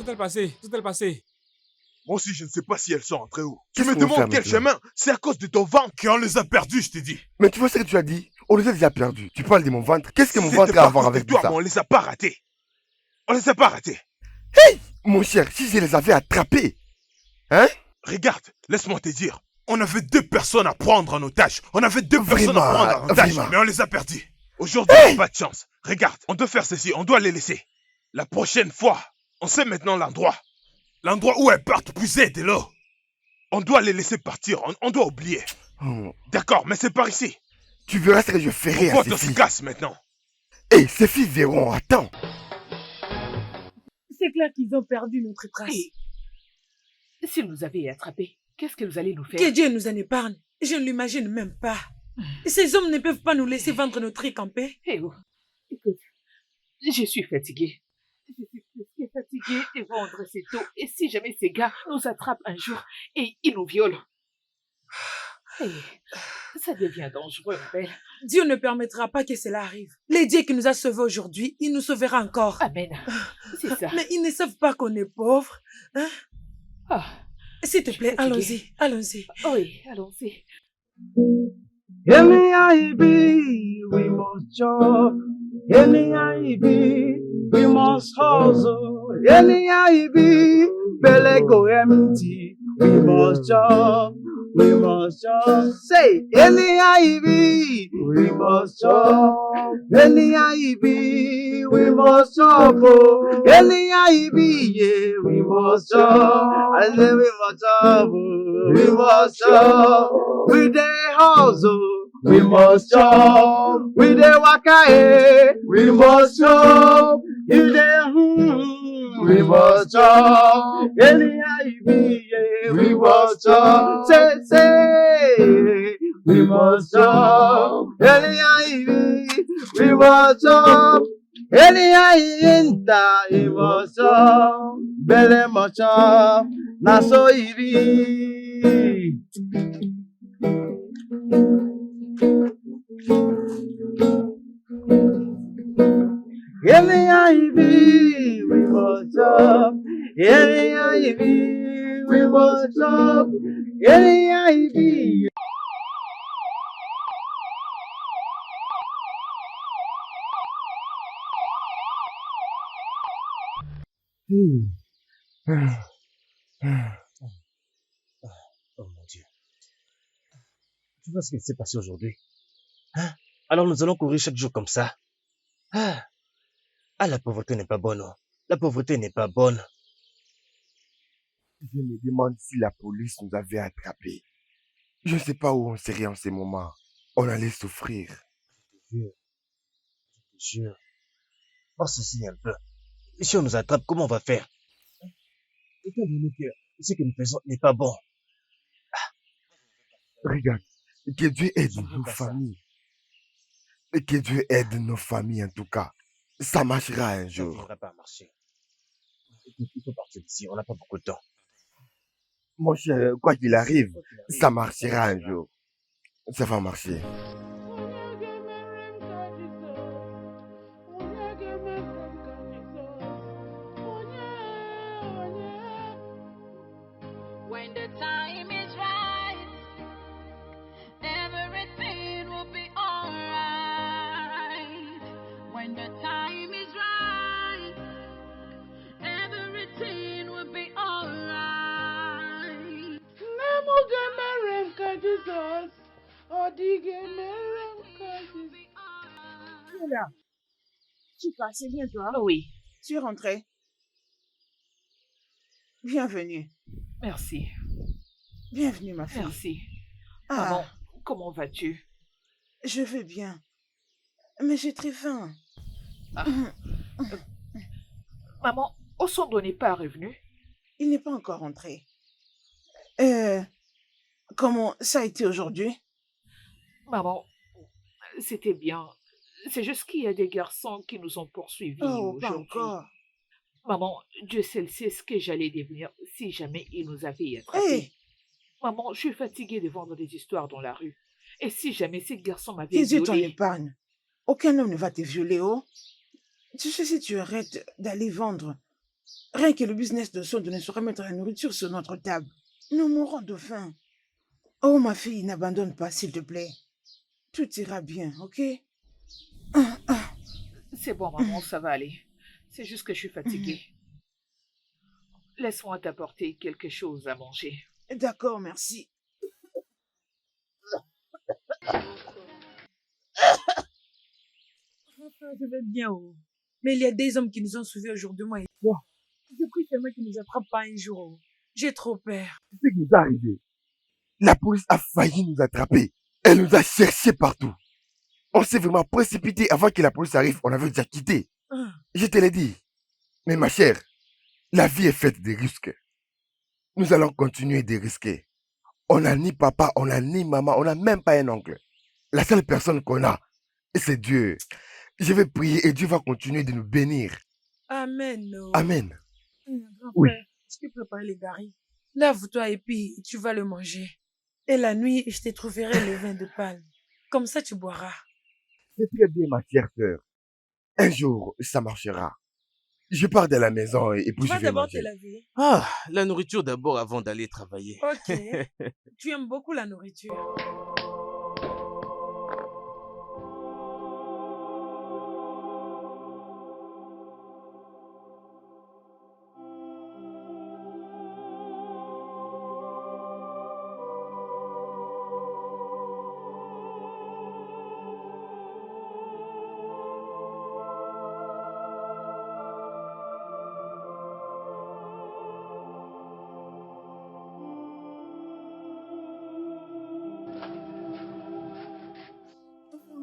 tout est passé, tout est passé. Moi aussi, je ne sais pas si elles sont entrées où. Tu Qu'est-ce me qu'on va demandes faire quel maintenant? chemin? C'est à cause de ton ventre qu'on les a perdus, je t'ai dit. Mais tu vois ce que tu as dit? On les a déjà perdus. Tu parles de mon ventre. Qu'est-ce que mon ventre C'était a à pas à voir cause de avec tout toi, ça? mais on les a pas ratés. On les a pas ratés. Mon cher, si je les avais attrapés, hein? Regarde, laisse-moi te dire. On avait 2 personnes à prendre en otage. On avait 2 personnes Vraiment, à prendre en otage, vraiment. mais on les a perdus. Aujourd'hui, on n'a pas de chance. Regarde, on doit faire ceci, on doit les laisser. La prochaine fois, on sait maintenant l'endroit. L'endroit où elles partent puiser de l'eau. On doit les laisser partir, on doit oublier. Oh, D'accord, mais c'est par ici. tu verras ce que je ferai à Pourquoi ces on se filles. casse maintenant? Hé, ces filles verront. Attends. C'est clair qu'ils ont perdu notre trace. Et s'ils nous avaient attrapés, qu'est-ce que vous allez nous faire? Que Dieu nous en épargne. Je ne l'imagine même pas. Ces hommes ne peuvent pas nous laisser vendre nos trucs en paix. Eh oh, écoute, je suis fatiguée. Je suis presque fatiguée de vendre ces taux. Et si jamais ces gars nous attrapent un jour et ils nous violent, ça devient dangereux, ma belle. Dieu ne permettra pas que cela arrive. Les dieux qui nous a sauvés aujourd'hui, il nous sauvera encore. Amen. C'est ça. Mais ils ne savent pas qu'on est pauvres. Hein? Ah, S'il te plaît, fatiguée. allons-y. oui, allons-y. We must job. We must hustle. Belly go empty. We must job. We must job. Say, we must job. We must job. Yeah, we must job. I say we must job. We must job. We dey hustle. We must chop, we dey waka eh. We must chop, you dey we must chop. Anyhow you be, yeah. We must chop. Say, we must chop. Anyhow you be, we must chop. Anyhow you enter, we must chop. Belle must chop, na so e be. Any ivy, we must up. Any ivy, we must up. Any ivy. Oh mon Dieu. Tu vois ce qui s'est passé aujourd'hui? Hein? Alors nous allons courir chaque jour comme ça? Ah, la pauvreté n'est pas bonne. Oh. La pauvreté n'est pas bonne. Je me demande si la police nous avait attrapés. Je ne sais pas où on serait en ces moments. On allait souffrir. Je te jure. Pense ceci un peu. Et si on nous attrape, comment on va faire? Étant donné que ce que nous faisons n'est pas bon. Regarde, que Dieu aide Je veux nos pas ça. familles. Et que Dieu aide nos familles en tout cas. Ça marchera un Ça ne jour. viendra pas marcher. Écoute, il faut partir d'ici, on n'a pas beaucoup de temps. Mon cher, quoi qu'il arrive, ça marchera un jour. Ça va marcher. When the time is right, everything will be alright. When the time is right, everything will be alright. Là. Chica, c'est bien toi. Oui, Tu es rentrée. Bienvenue. merci. Bienvenue, ma fille. Merci. Ah, Maman, comment vas-tu? je vais bien. Mais j'ai très faim. Maman, Osondo n'est pas revenu? Il n'est pas encore rentré. Comment ça a été aujourd'hui? Maman, c'était bien. C'est juste qu'il y a des garçons qui nous ont poursuivis Oh, pas aujourd'hui. encore. Maman, Dieu seul sait ce que j'allais devenir si jamais ils nous avaient attrapés. Hé, Maman, je suis fatiguée de vendre des histoires dans la rue. Et si jamais ces garçons m'avaient que Dieu t'en violée, épargne. Aucun homme ne va te violer, oh. Tu sais, si tu arrêtes d'aller vendre, Rien que le business de sonde ne saurait mettre la nourriture sur notre table. Nous mourrons de faim. Oh, ma fille, n'abandonne pas, s'il te plaît. Tout ira bien, ok? C'est bon, maman, ça va aller. C'est juste que je suis fatiguée. Laisse-moi t'apporter quelque chose à manger. D'accord, merci. Je vais bien. Oh. Mais il y a des hommes qui nous ont sauvés aujourd'hui, moi et toi. Je prie seulement qu'ils ne nous attrapent pas un jour. Oh. J'ai trop peur. C'est ce qui nous est arrivé. La police a failli nous attraper. Elle nous a cherchés partout. On s'est vraiment précipité avant que la police arrive. On avait déjà quitté. Je te l'ai dit. Mais ma chère, la vie est faite de risques. Nous allons continuer de risquer. On n'a ni papa, on n'a ni maman, on n'a même pas un oncle. La seule personne qu'on a, c'est Dieu. Je vais prier et Dieu va continuer de nous bénir. Amen. Oh. Amen. Grand Oui. frère, je t'ai préparé les garis. Lave-toi et puis tu vas le manger. Et la nuit, je te trouverai le vin de palme. Comme ça, tu boiras. C'est très bien, ma chère sœur. Un jour, ça marchera. Je pars de la maison et puis Tu je vas vais d'abord te manger. laver. Ah, la nourriture d'abord avant d'aller travailler. Ok. Tu aimes beaucoup la nourriture.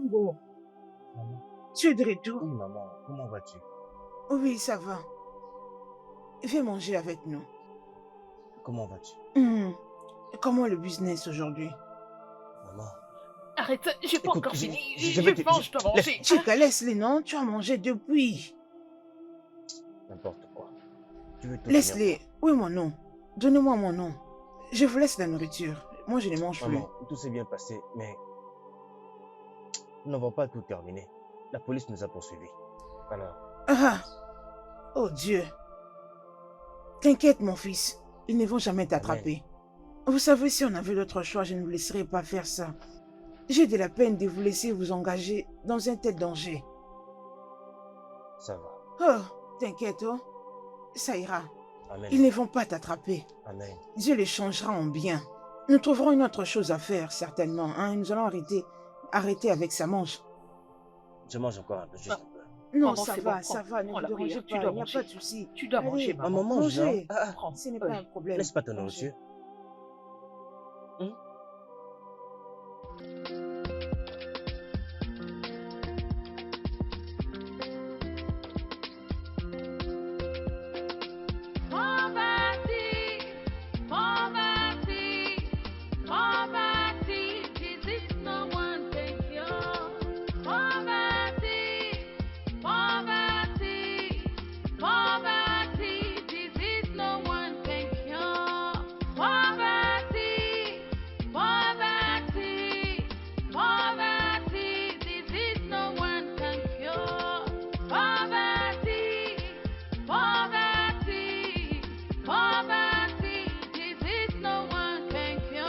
Bon, tu es de retour? Oui, maman, comment vas-tu? Oui, ça va. Viens manger avec nous. Comment vas-tu? Comment le business aujourd'hui? Maman. Arrête, j'ai pas Écoute, encore je- fini. je vais te- Je dois manger. Chica, laisse-les, non? Tu as mangé depuis. N'importe quoi. Tu veux tout Laisse-les. Oui, mon nom. Donnez-moi mon nom. Je vous laisse la nourriture. Moi, je ne mange plus. Maman, tout s'est bien passé, mais nous n'avons pas tout terminé. La police nous a poursuivis. Alors, Ah! Oh Dieu! T'inquiète, mon fils. Ils ne vont jamais t'attraper. Vous savez, si on avait l'autre choix, je ne vous laisserais pas faire ça. J'ai de la peine de vous laisser vous engager dans un tel danger. ça va. Oh, t'inquiète, oh. Ça ira. Amen. Ils ne vont pas t'attraper. Amen. Dieu les changera en bien. Nous trouverons une autre chose à faire, certainement. Hein? Nous allons arrêter avec sa mange. Je mange encore un peu, juste un peu. Non, Maman, ça c'est va, bon, ça prends- va, ne prends vous la dérangez prière, tu pas, dois il n'y a manger. pas de souci. Tu dois Allez, manger, maman. Maman, mange, non? Mangez. Prends. Ce n'est pas un problème. Laisse pas ton Mangez. nourriture. Poverty, poverty, poverty, disease no one can cure. Poverty, poverty, poverty, disease no one can cure. Poverty, poverty, poverty, disease no one can cure. Poverty, poverty, poverty, disease no one can cure.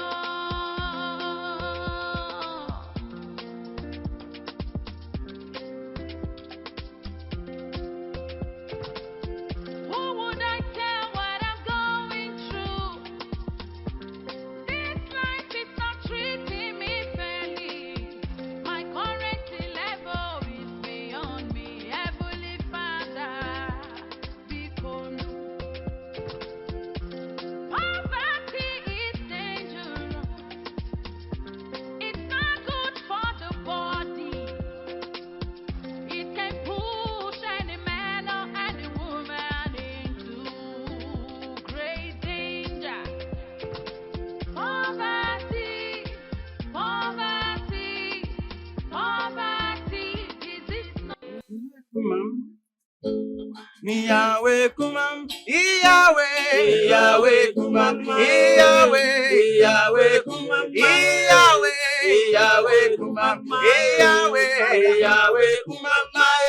Who would I tell what I'm going through? This life is not treating me fairly. My current level is beyond me. Heavenly Father, because poverty is dangerous. It's not good for the body. It can push any man or any woman into great danger. Poverty, poverty, poverty, disease no Yahweh kumam, Yahweh, Yahweh kumam, Yahweh, Yahweh kumam, Yahweh, Yahweh kumam, Yahweh, Yahweh kumam,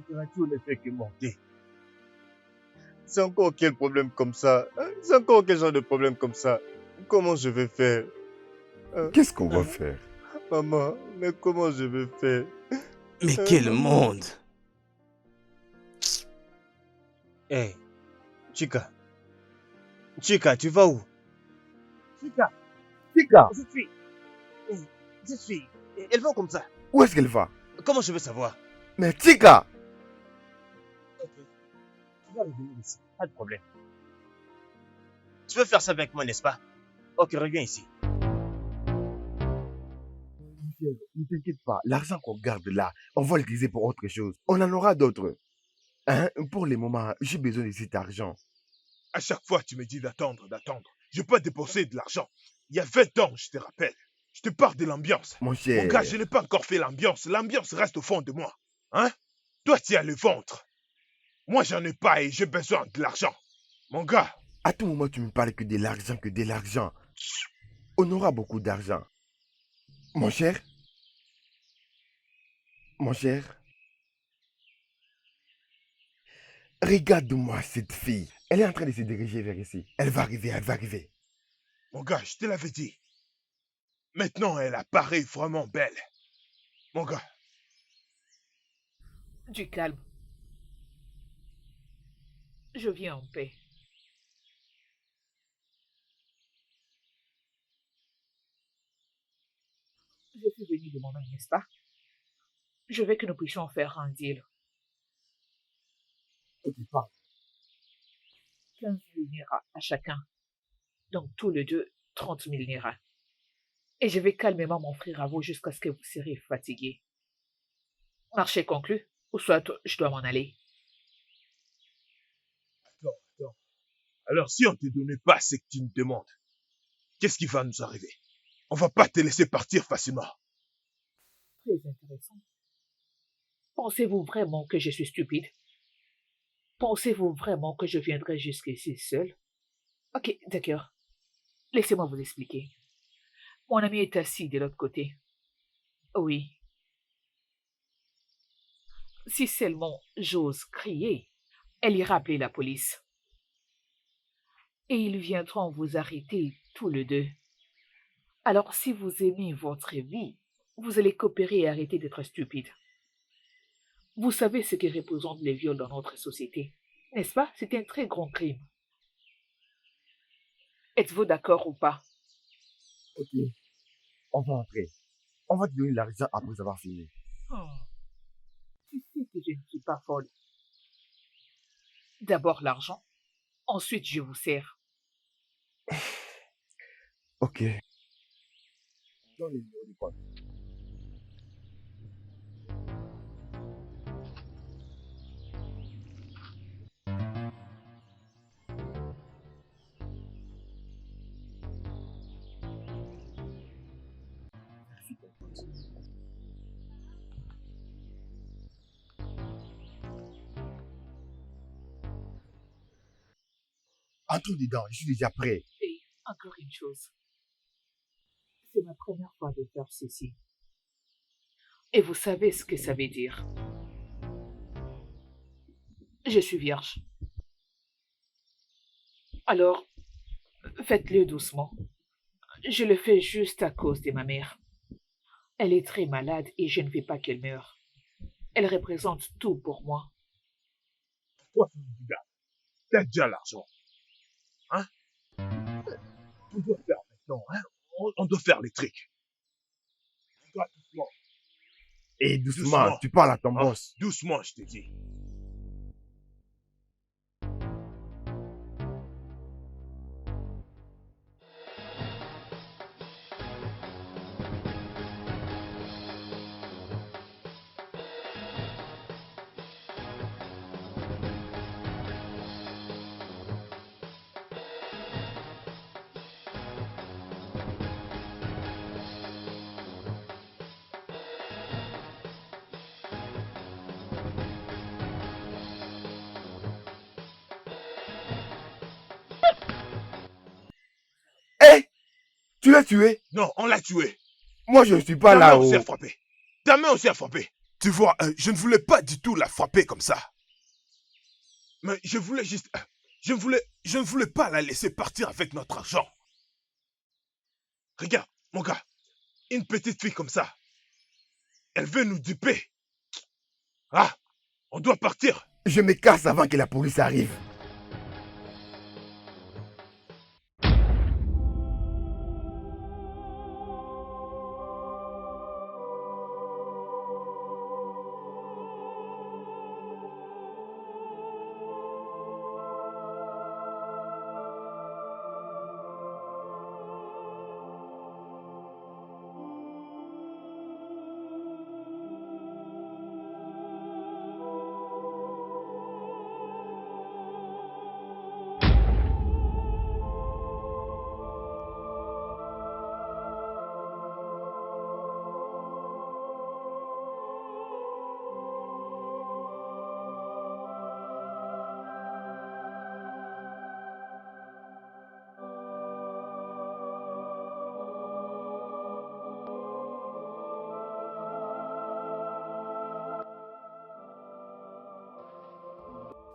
température ne fait que monter. C'est encore quel problème comme ça? C'est encore quel genre de problème comme ça? Comment je vais faire? Qu'est-ce qu'on va faire? Maman, mais comment je vais faire? Mais quel monde! Hé, Chica. Chica, tu vas où? Chica, Chica, cette fille, elle va comme ça. où est-ce qu'elle va? Comment je vais savoir? Mais Chica! Ok, tu vas revenir ici, pas de problème. Tu veux faire ça avec moi, n'est-ce pas? Ok, reviens ici. Ne t'inquiète pas, l'argent qu'on garde là, on va l'utiliser pour autre chose. On en aura d'autres. Hein? Pour les moments, j'ai besoin de cet argent. À chaque fois, tu me dis d'attendre. Je peux dépenser de l'argent. Il y a 20 ans, je te rappelle. Je te parle de l'ambiance. Mon Mon cher, gars, je n'ai pas encore fait l'ambiance. L'ambiance reste au fond de moi. Hein? Toi, tu as le ventre. Moi, j'en ai pas et j'ai besoin de l'argent. Mon gars, à tout moment, tu me parles que de l'argent. On aura beaucoup d'argent. Mon cher, regarde-moi cette fille. Elle est en train de se diriger vers ici. Elle va arriver. mon gars, je te l'avais dit. Maintenant, elle apparaît vraiment belle. Mon gars, Du calme. Je viens en paix. Je suis venu demander, n'est-ce pas? Je veux que nous puissions faire un deal. Ok, parle. 15 000 Nera à chacun. Donc tous les deux, 30 000 Nera. Et je vais calmement m'offrir à vous jusqu'à ce que vous serez fatigués. Marché conclu, ou soit je dois m'en aller. attends. Alors, si on ne te donnait pas ce que tu nous demandes, qu'est-ce qui va nous arriver? On va pas te laisser partir facilement. Très intéressant. Pensez-vous vraiment que je suis stupide? Pensez-vous vraiment que je viendrai jusqu'ici seul? Ok, d'accord. Laissez-moi vous expliquer. Mon ami est assis de l'autre côté. Oui. Si seulement j'ose crier, elle ira appeler la police. Et ils viendront vous arrêter tous les deux. Alors si vous aimez votre vie, vous allez coopérer et arrêter d'être stupide. Vous savez ce que représente les viols dans notre société, n'est-ce pas? C'est un très grand crime. Êtes-vous d'accord ou pas? Ok, on va entrer. On va te donner l'argent après avoir fini. Tu sais que je ne suis pas folle. D'abord l'argent, ensuite je vous sers. Ok. Donne le numéro du compte. Entre dedans, je suis déjà prêt. Et encore une chose. C'est ma première fois de faire ceci. Et vous savez ce que ça veut dire. Je suis vierge. Alors, faites-le doucement. Je le fais juste à cause de ma mère. Elle est très malade et je ne veux pas qu'elle meure. Elle représente tout pour moi. Toi, mon gars, t'as déjà l'argent. Hein? On doit faire maintenant, hein? On doit faire les trucs. Toi, doucement. Et doucement, Doucement. tu parles à ton Hein? boss. Doucement, je te dis. Hé! Tu l'as tué? Non, on l'a tué. Moi, je ne suis pas Ta main là. aussi Oh. a frappé. Ta main aussi a frappé. Tu vois, je ne voulais pas du tout la frapper comme ça. Mais je voulais juste... je ne voulais pas la laisser partir avec notre argent. Regarde, mon gars, une petite fille comme ça, elle veut nous duper. Ah, on doit partir. Je me casse avant que la police arrive.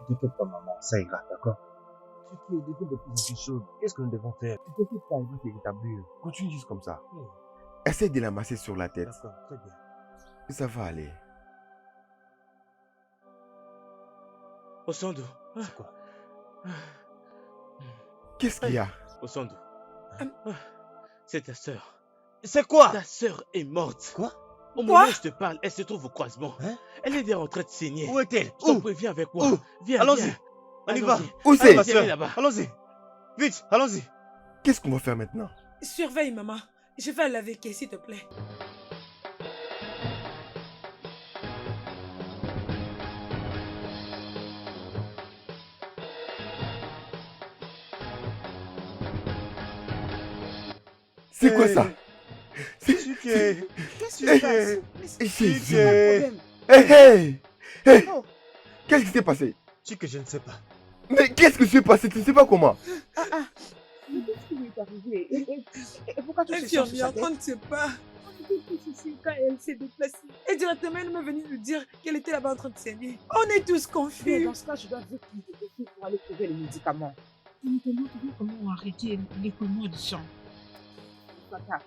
Ne t'inquiète pas, maman, ça ira, d'accord? Tu es devenu de plus en plus chaude. Qu'est-ce que nous devons faire? Ne t'inquiète pas, il va se rétablir. Continue juste comme ça. Essaye de la masser sur la tête. D'accord, très bien. Ça va aller. Osando. C'est quoi? Qu'est-ce qu'il y a? Osando. C'est ta sœur. C'est quoi? Ta sœur est morte. Quoi? Au moment où je te parle, elle se trouve au croisement. Hein? Elle est déjà en train de saigner. Où est-elle? Je t'en prie, viens avec moi. Où? Viens, Allons-y. viens. On y va. Allons-y. Où Allez, ma c'est? soeur. là-bas. Allons-y. Vite, allons-y. Qu'est-ce qu'on va faire maintenant? Surveille, maman. Je vais aller avec elle, s'il te plaît. C'est quoi ça? Chiquet. Qu'est-ce qui se passe? Mais Jésus. c'est quoi le problème? Hey, hey! Hey! Oh, Qu'est-ce qui s'est passé? Chiquet, je ne sais pas. Mais qu'est-ce qui s'est passé? Tu ne sais pas comment? mais qu'est-ce qui lui est arrivé? Et pourquoi tout se sent sur sa Infirmière, tête? on ne sait pas. Quand elle s'est déplacée, et directement elle m'est venue nous dire qu'elle était là-bas en train de saigner. On est tous Mais confus. dans ce cas, je dois vite me dépêcher pour aller trouver les médicaments. Maintenant, tu vois comment arrêter l'écoulement du sang. Papa,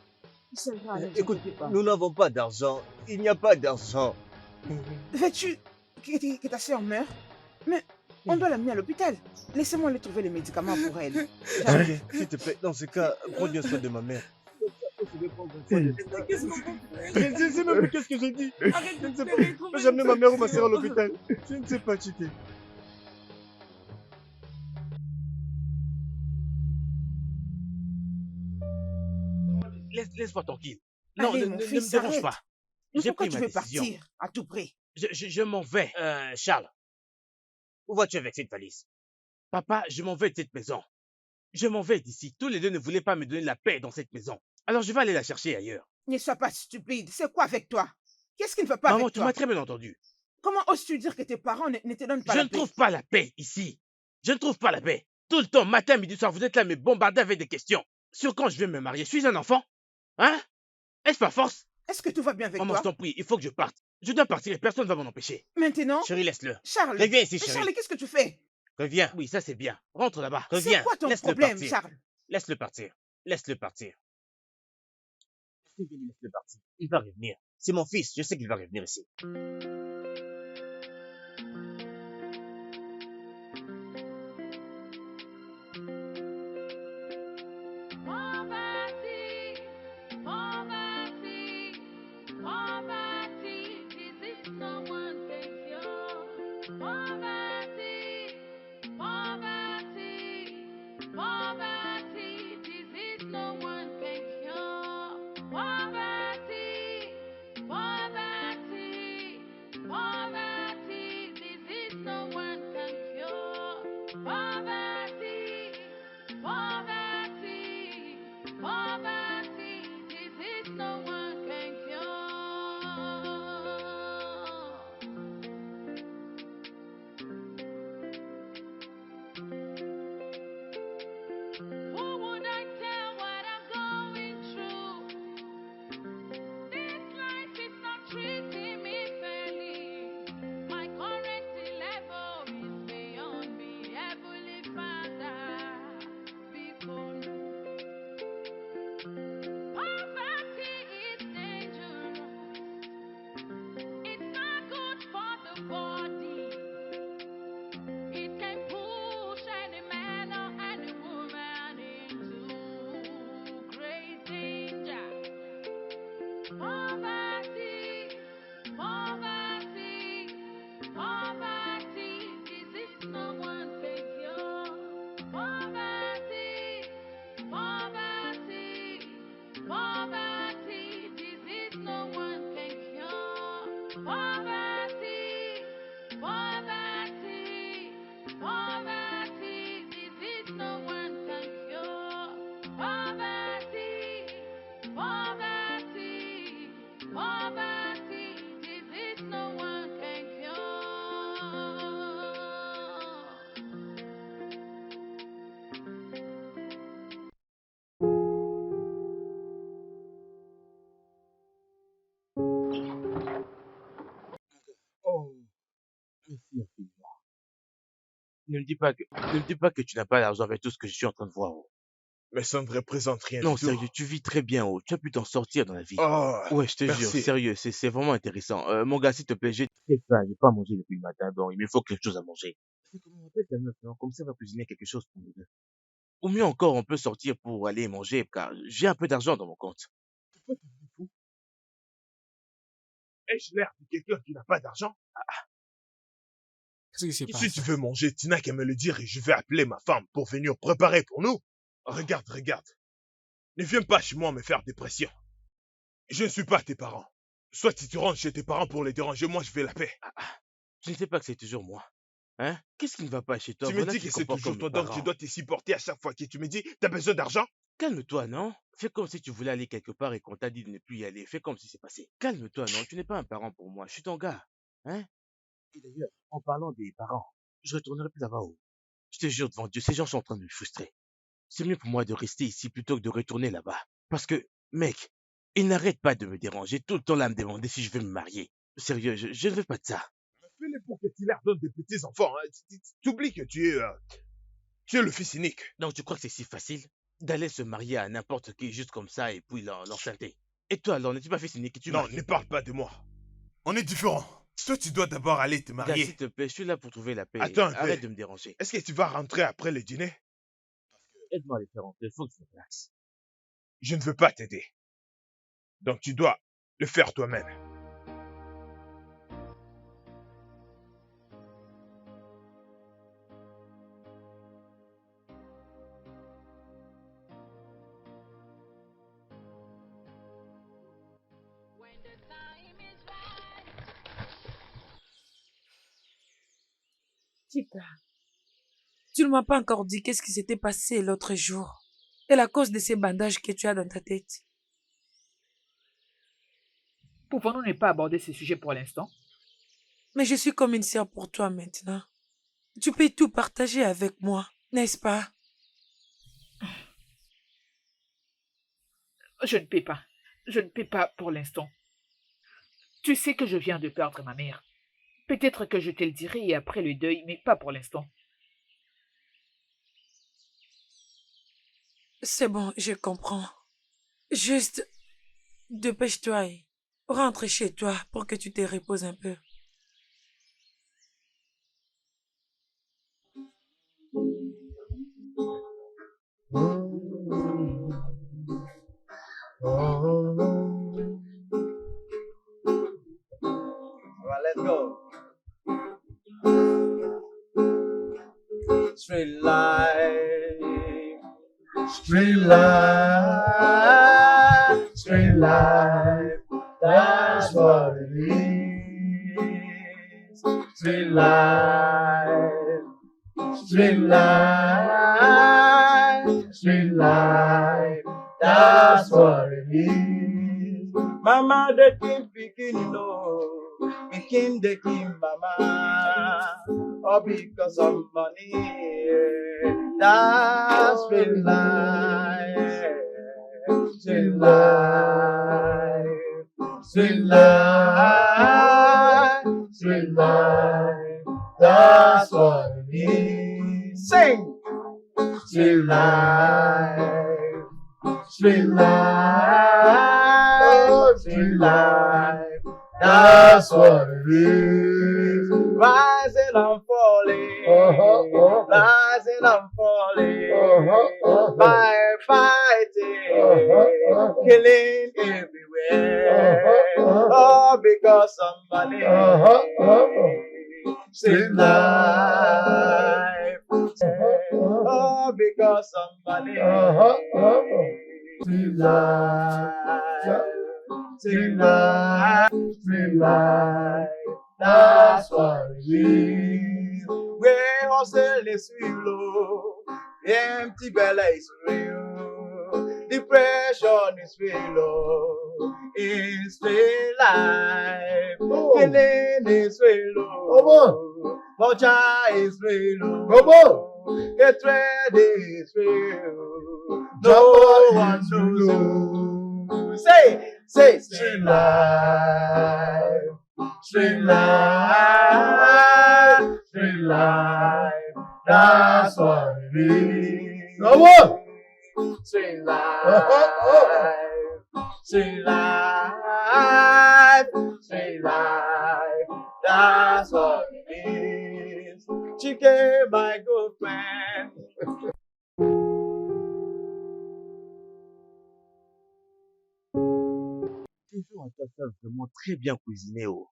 il sera, ne Écoute, t'inquiète pas. nous n'avons pas d'argent. Il n'y a pas d'argent. Veux-tu que ta sœur meure? Mais on doit l'amener à l'hôpital. Laissez-moi aller trouver les médicaments pour elle. Chiquet, s'il te plaît, dans ce cas, prends bien soin de ma mère. Qu'est-ce qu'on peut faire? Je ne sais même plus qu'est-ce que j'ai dit. Arrête Je de ne sais pleurer, pas. trouve J'ai amené ma mère ou ma soeur à l'hôpital. Je ne sais pas, Chiquet. Laisse-moi tranquille. Non, Allez, ne mon me fils, dérange arrête. pas. Mais J'ai pourquoi pris tu ma veux décision. partir à tout prix? Je m'en vais. Charles, où vas-tu avec cette valise? Papa, je m'en vais de cette maison. Je m'en vais d'ici. Tous les deux ne voulaient pas me donner la paix dans cette maison. Alors je vais aller la chercher ailleurs. Ne sois pas stupide. C'est quoi avec toi? Qu'est-ce qui ne va pas Maman, avec tu toi? m'as très bien entendu. Comment oses-tu dire que tes parents ne te donnent pas Je la ne paix? trouve pas la paix ici. Je ne trouve pas la paix. Tout le temps, matin, midi, soir, vous êtes là à me bombarder avec des questions. Sur quand je vais me marier, suis-je un enfant? Hein? Est-ce par force? Est-ce que tout va bien avec Maman, je toi? t'en prie, il faut que je parte. Je dois partir et personne ne va m'en empêcher. Maintenant? Chérie, laisse-le. Charles! Reviens ici, Mais chérie. Charles, qu'est-ce que tu fais? Reviens. Oui, ça c'est bien. Rentre là-bas. C'est Reviens. quoi ton Laisse-le problème, partir. Charles? Laisse-le partir. Laisse-le partir. Laisse-le partir. Il va revenir. C'est mon fils. Je sais qu'il va revenir ici. Poverty, poverty, poverty, disease no one can cure. Poverty, poverty, poverty, disease no one can cure. Poverty, poverty, poverty, disease no one can cure. Poverty, poverty, poverty, disease no one can cure. Ne me dis pas que tu n'as pas d'argent avec tout ce que je suis en train de voir. Oh. Mais ça ne représente rien Non, du tout. sérieux, tu vis très bien. Oh. Tu as pu t'en sortir dans la vie. Oh, Ouais, je te jure, merci. sérieux, c'est vraiment intéressant. Mon gars, s'il te plaît, j'ai très faim. J'ai pas mangé depuis le matin, donc il me faut quelque chose à manger. Fais comment on appelle ta meuf, non? Comme ça, elle va cuisiner quelque chose pour nous deux. Ou mieux encore, on peut sortir pour aller manger, car j'ai un peu d'argent dans mon compte. Pourquoi tu me fous? Ai-je l'air de quelqu'un qui n'a pas d'argent? Qu'est-ce qui se Si passe? tu veux manger, tu n'as qu'à me le dire et je vais appeler ma femme pour venir préparer pour nous. Regarde, regarde. Ne viens pas chez moi me faire des pressions. Je ne suis pas tes parents. Soit tu rentres chez tes parents pour les déranger, moi je vais la paix. Je ne sais pas que c'est toujours moi. Hein? Qu'est-ce qui ne va pas chez toi? Tu me Voilà dis qui que se c'est comporte toujours comme toi, mes donc tu parents. dois te supporter à chaque fois que tu me dis t'as besoin d'argent. Calme-toi, non? Fais comme si tu voulais aller quelque part et qu'on t'a dit de ne plus y aller. Fais comme si c'est passé. Calme-toi, non? Tu n'es pas un parent pour moi. Je suis ton gars. Hein? Et d'ailleurs, en parlant des parents, je retournerai plus là-bas. Oh. Je te jure devant Dieu, ces gens sont en train de me frustrer. C'est mieux pour moi de rester ici plutôt que de retourner là-bas. Parce que, mec, ils n'arrêtent pas de me déranger tout le temps là à me demander si je veux me marier. Sérieux, je ne veux pas de ça. Fais-le pour que tu leur donnes des petits enfants. Hein. Tu oublies que tu es le fils unique. Donc tu crois que c'est si facile d'aller se marier à n'importe qui juste comme ça et puis l'enceinter? Et toi alors, n'es-tu pas fils unique? Tu Non, marié? ne parle pas de moi. On est différents. Toi, tu dois d'abord aller te Gars, marier. s'il te plaît, je suis là pour trouver la paix. Attends un peu. Arrête de me déranger. Est-ce que tu vas rentrer après le dîner? Aide-moi à les faire rentrer, il faut que je me relaxe. Je ne veux pas t'aider. Donc tu dois le faire toi-même. Chica, tu ne m'as pas encore dit qu'est-ce qui s'était passé l'autre jour et la cause de ces bandages que tu as dans ta tête. Pouvons-nous ne pas aborder ce sujet pour l'instant? Mais je suis comme une sœur pour toi maintenant. Tu peux tout partager avec moi, n'est-ce pas? Je ne peux pas. Je ne peux pas pour l'instant. Tu sais que je viens de perdre ma mère. Peut-être que je te le dirai après le deuil, mais pas pour l'instant. C'est bon, je comprends. Juste, dépêche-toi et rentre chez toi pour que tu te reposes un peu. Alright, let's go. Street life, street life, street life. That's what it is. Street life, street life, street life. That's what it is. Mama, the king picking low. Making the king mama, all because of money. That's real life, real life, real life, real life. That's what it is. Sing, real life, real life, real life. That's what it is. Rising and falling, rising and falling, by fighting, killing everywhere, all because of money. Street life, all because of money. Street life. Street life, street life, that's what it is. Where hustle is real, empty belly is real, depression is real, in street life, killing is real, torture is real, hatred is real, no one knows. Say, street life, street life, street life. That's what it is. Come on! Sweet life, sweet life, sweet life. That's what it is. Chicken, my good friend. Tes jours savent vraiment très bien cuisiner, oh.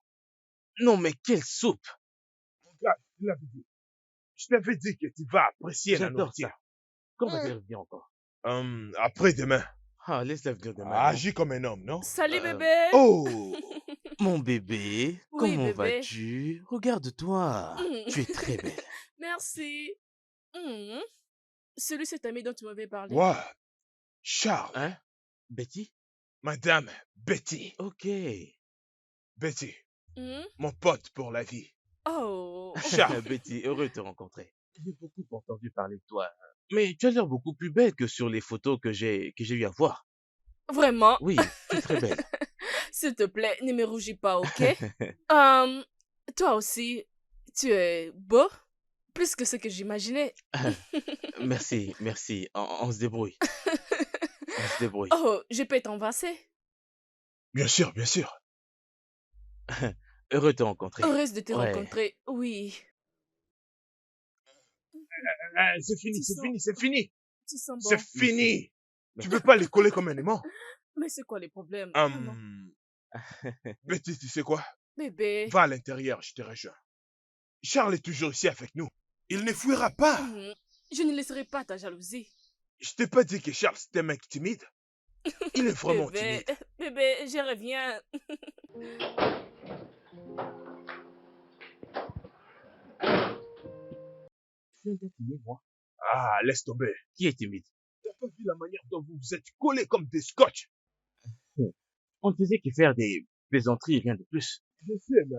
Non, mais quelle soupe! Regarde, je t'avais dit que tu vas apprécier la J'adore nourriture. ça. Quand va-t-elle revenir encore? Après-demain. Ah, laisse-la venir demain. non? Agis comme un homme, non? Salut Euh, bébé. Oh! Mon bébé, Oui, comment bébé. vas-tu? Regarde-toi. Tu es très belle. Merci. Celui cet ami dont tu m'avais parlé. What? Charles, Hein? Betty? Madame Betty. Ok. Betty, Hmm? mon pote pour la vie. Oh. Charles, Betty, heureux de te rencontrer. J'ai beaucoup entendu parler de toi. Mais tu as l'air beaucoup plus belle que sur les photos que j'ai eu à voir. Vraiment? Oui, tu es très belle. S'il te plaît, ne me rougis pas, ok? Toi aussi, tu es beau. Plus que ce que j'imaginais. Merci, merci. On se débrouille. On se débrouille. Oh, je peux t'embrasser? bien sûr, bien sûr. Heureux de te rencontrer. Heureuse de te Ouais. rencontrer, oui. C'est fini, Tu c'est sens- fini, c'est fini. Tu sens bon. C'est fini. Tu peux pas les coller comme un aimant. Mais c'est quoi les problèmes? Vraiment. Betty, tu sais quoi? Bébé. Va à l'intérieur, je te rejoins. Charles est toujours ici avec nous. Il ne fuira pas. Je ne laisserai pas ta jalousie. Je t'ai pas dit que Charles c'était un mec timide. Il est vraiment Bébé, timide. bébé, je reviens. Tu es timide, moi. Ah, laisse tomber. Qui est timide? T'as pas vu la manière dont vous vous êtes collés comme des scotch? On ne faisait que faire des plaisanteries, rien de plus. Je sais, mais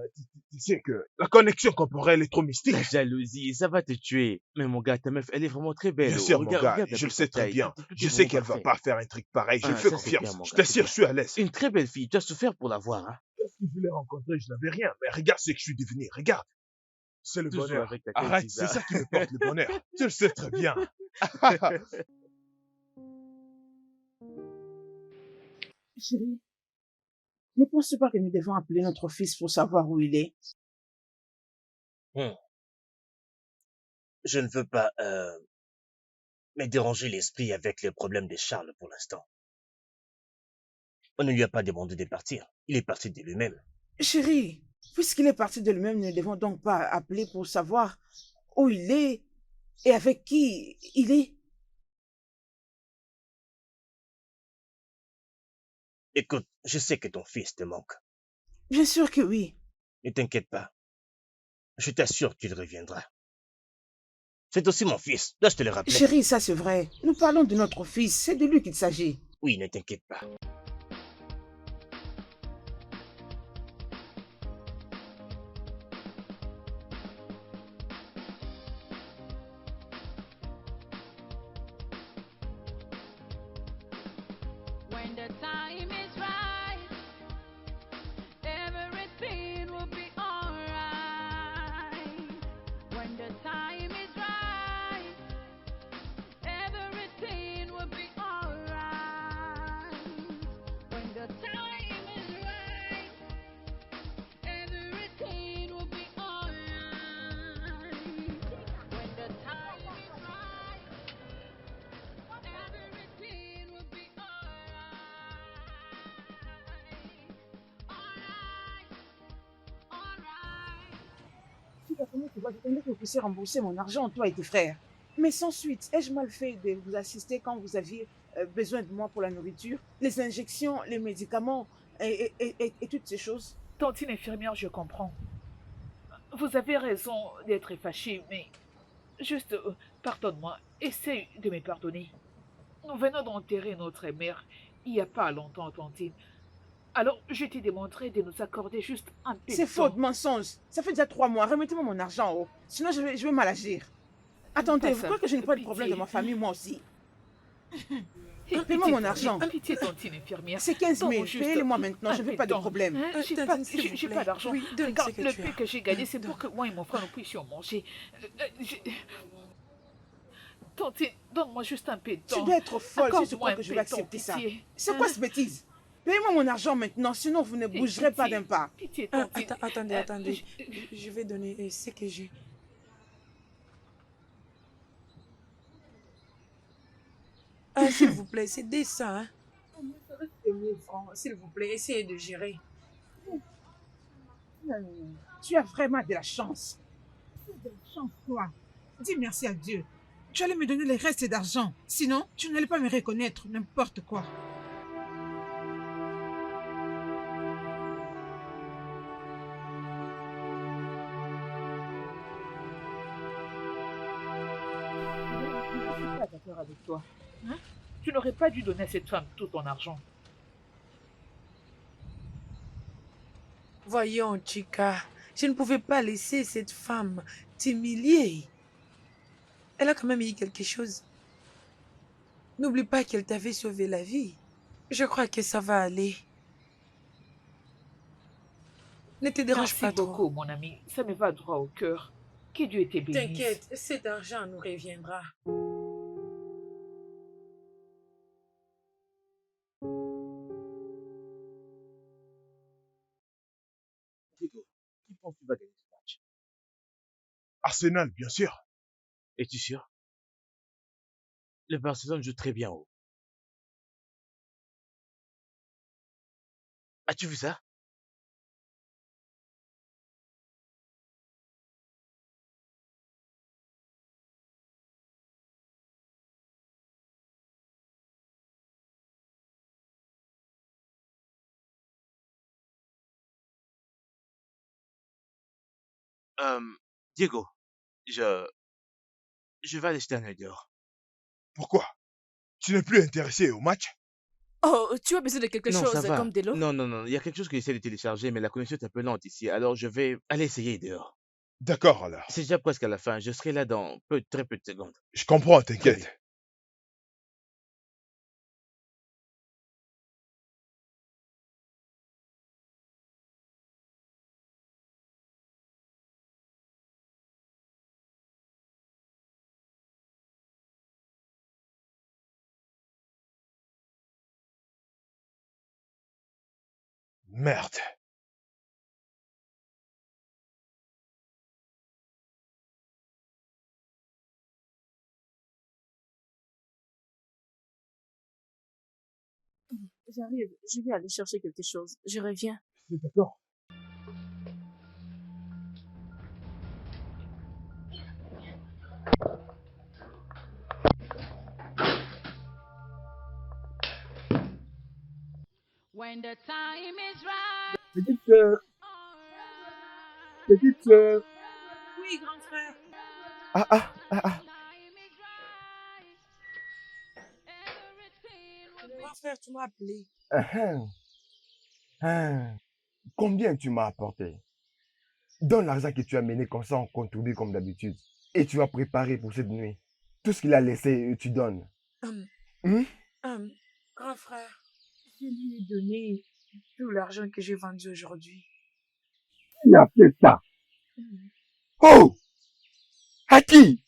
tu sais que la connexion corporelle est trop mystique. La jalousie, ça va te tuer. Mais mon gars, ta meuf, elle est vraiment très belle. Bien oh. sûr, mon Regarde- gars, regarde un je peu le sa sais très taille. bien. Tout est Je sais vraiment qu'elle va parfait. pas faire un truc pareil. Je Ah, lui fais ça, c'est confiance. bien, mon Je gars, t'assure, c'est je suis à l'aise. Une très belle fille, tu as souffert pour la voir. Hein? Lorsque je l'ai rencontrée, je n'avais rien. Mais regarde ce que je suis devenu. Regarde. C'est le Toujours bonheur. avec ta tête Arrête, bizarre. c'est ça qui me porte le bonheur. Tu le sais très bien. Chérie, ne penses-tu pas que nous devons appeler notre fils pour savoir où il est? Je ne veux pas me déranger l'esprit avec les problèmes de Charles pour l'instant. On ne lui a pas demandé de partir. Il est parti de lui-même. Chérie, puisqu'il est parti de lui-même, nous ne devons donc pas appeler pour savoir où il est et avec qui il est. Écoute, je sais que ton fils te manque. Bien sûr que oui. Ne t'inquiète pas. Je t'assure qu'il reviendra. C'est aussi mon fils. Dois-je te le rappeler? Chérie, ça c'est vrai. Nous parlons de notre fils, c'est de lui qu'il s'agit. Oui, ne t'inquiète pas. When the time is right, everything will be alright. When the time is right, everything will be alright. When the time is right, everything will be alright. When the time is right, everything will be Tu vas comment tu vois, j'attendais que vous puissiez rembourser mon argent, toi et tes frères. Mais sans suite, ai-je mal fait de vous assister quand vous aviez besoin de moi pour la nourriture, les injections, les médicaments et toutes ces choses? Tantine infirmière, je comprends. Vous avez raison d'être fâchée, mais juste, pardonne-moi, essaye de me pardonner. Nous venons d'enterrer notre mère il n'y a pas longtemps, Tantine. Alors, je t'ai demandé de nous accorder juste un peu de C'est temps. faux, mensonge. Ça fait déjà 3 mois. Remettez-moi mon argent, oh. Sinon, je vais mal agir. Attendez, Pas vous ça. croyez que je n'ai pas de problème Pitié. de ma famille, moi aussi? Hey, Payez-moi mon argent. Pitié, Tantine infirmière. C'est 15 000. Donne-moi juste Payez-le-moi maintenant, un je ne peu veux pas de temps. problème. Hein, J'ai donne, pas, s'il vous j'ai plaît. pas d'argent. Oui, donne Regarde, ce que le tu peu as. que j'ai gagné, c'est pour que moi et mon frère nous puissions manger. Tantine, donne-moi juste un peu de temps. Tu dois être folle si tu Accorde-moi crois un que je peu vais de temps, accepter ça. pitié. C'est quoi cette bêtise? Payez-moi mon argent maintenant, sinon vous ne bougerez pas d'un pas. Pitié, Ah, Tantine. attendez. Je vais donner ce que j'ai. Ah, s'il vous plaît, c'est 200, hein. Ça reste 1000 francs. S'il vous plaît, essayez de gérer. Tu as vraiment de la chance. De la chance, toi. Dis merci à Dieu. Tu allais me donner les restes d'argent. Sinon, tu n'allais pas me reconnaître, n'importe quoi. Je ne suis pas d'accord avec toi. Hein? Tu n'aurais pas dû donner à cette femme tout ton argent. Voyons, Chica, je ne pouvais pas laisser cette femme t'humilier. Elle a quand même eu quelque chose. N'oublie pas qu'elle t'avait sauvé la vie. Je crois que ça va aller. Ne te dérange Merci pas beaucoup, trop. mon ami. Ça me va droit au cœur. Que Dieu te bénisse. T'inquiète, cet argent nous reviendra. Diego, qui pense que tu vas gagner ce match? Arsenal, bien sûr. Es-tu sûr? Le Barcelone joue très bien haut. As-tu vu ça? Diego, je... je vais aller jeter un œil dehors. Pourquoi? Tu n'es plus intéressé au match? Oh, tu as besoin de quelque Non, ça chose va. comme de l'eau? Non, il y a quelque chose que j'essaie de télécharger, mais la connexion est un peu lente ici, alors je vais aller essayer dehors. D'accord alors. C'est déjà presque à la fin, je serai là dans très peu de secondes. Je comprends, Très bien. t'inquiète. Merde. J'arrive, je vais aller chercher quelque chose. Je reviens. C'est d'accord. When the time is right. Petite sœur, petite sœur. Oui, grand frère. Ah. Time is right. Everything will be Grand frère, tu m'as appelé. Ahem. Combien tu m'as apporté? Donne l'argent que tu as mené comme ça, on contribue comme d'habitude. Et tu vas préparer pour cette nuit. Tout ce qu'il a laissé, tu donnes. Hum, Hum? Grand frère, je lui ai donné tout l'argent que j'ai vendu aujourd'hui. Qui a fait ça? Hum. Oh! À qui?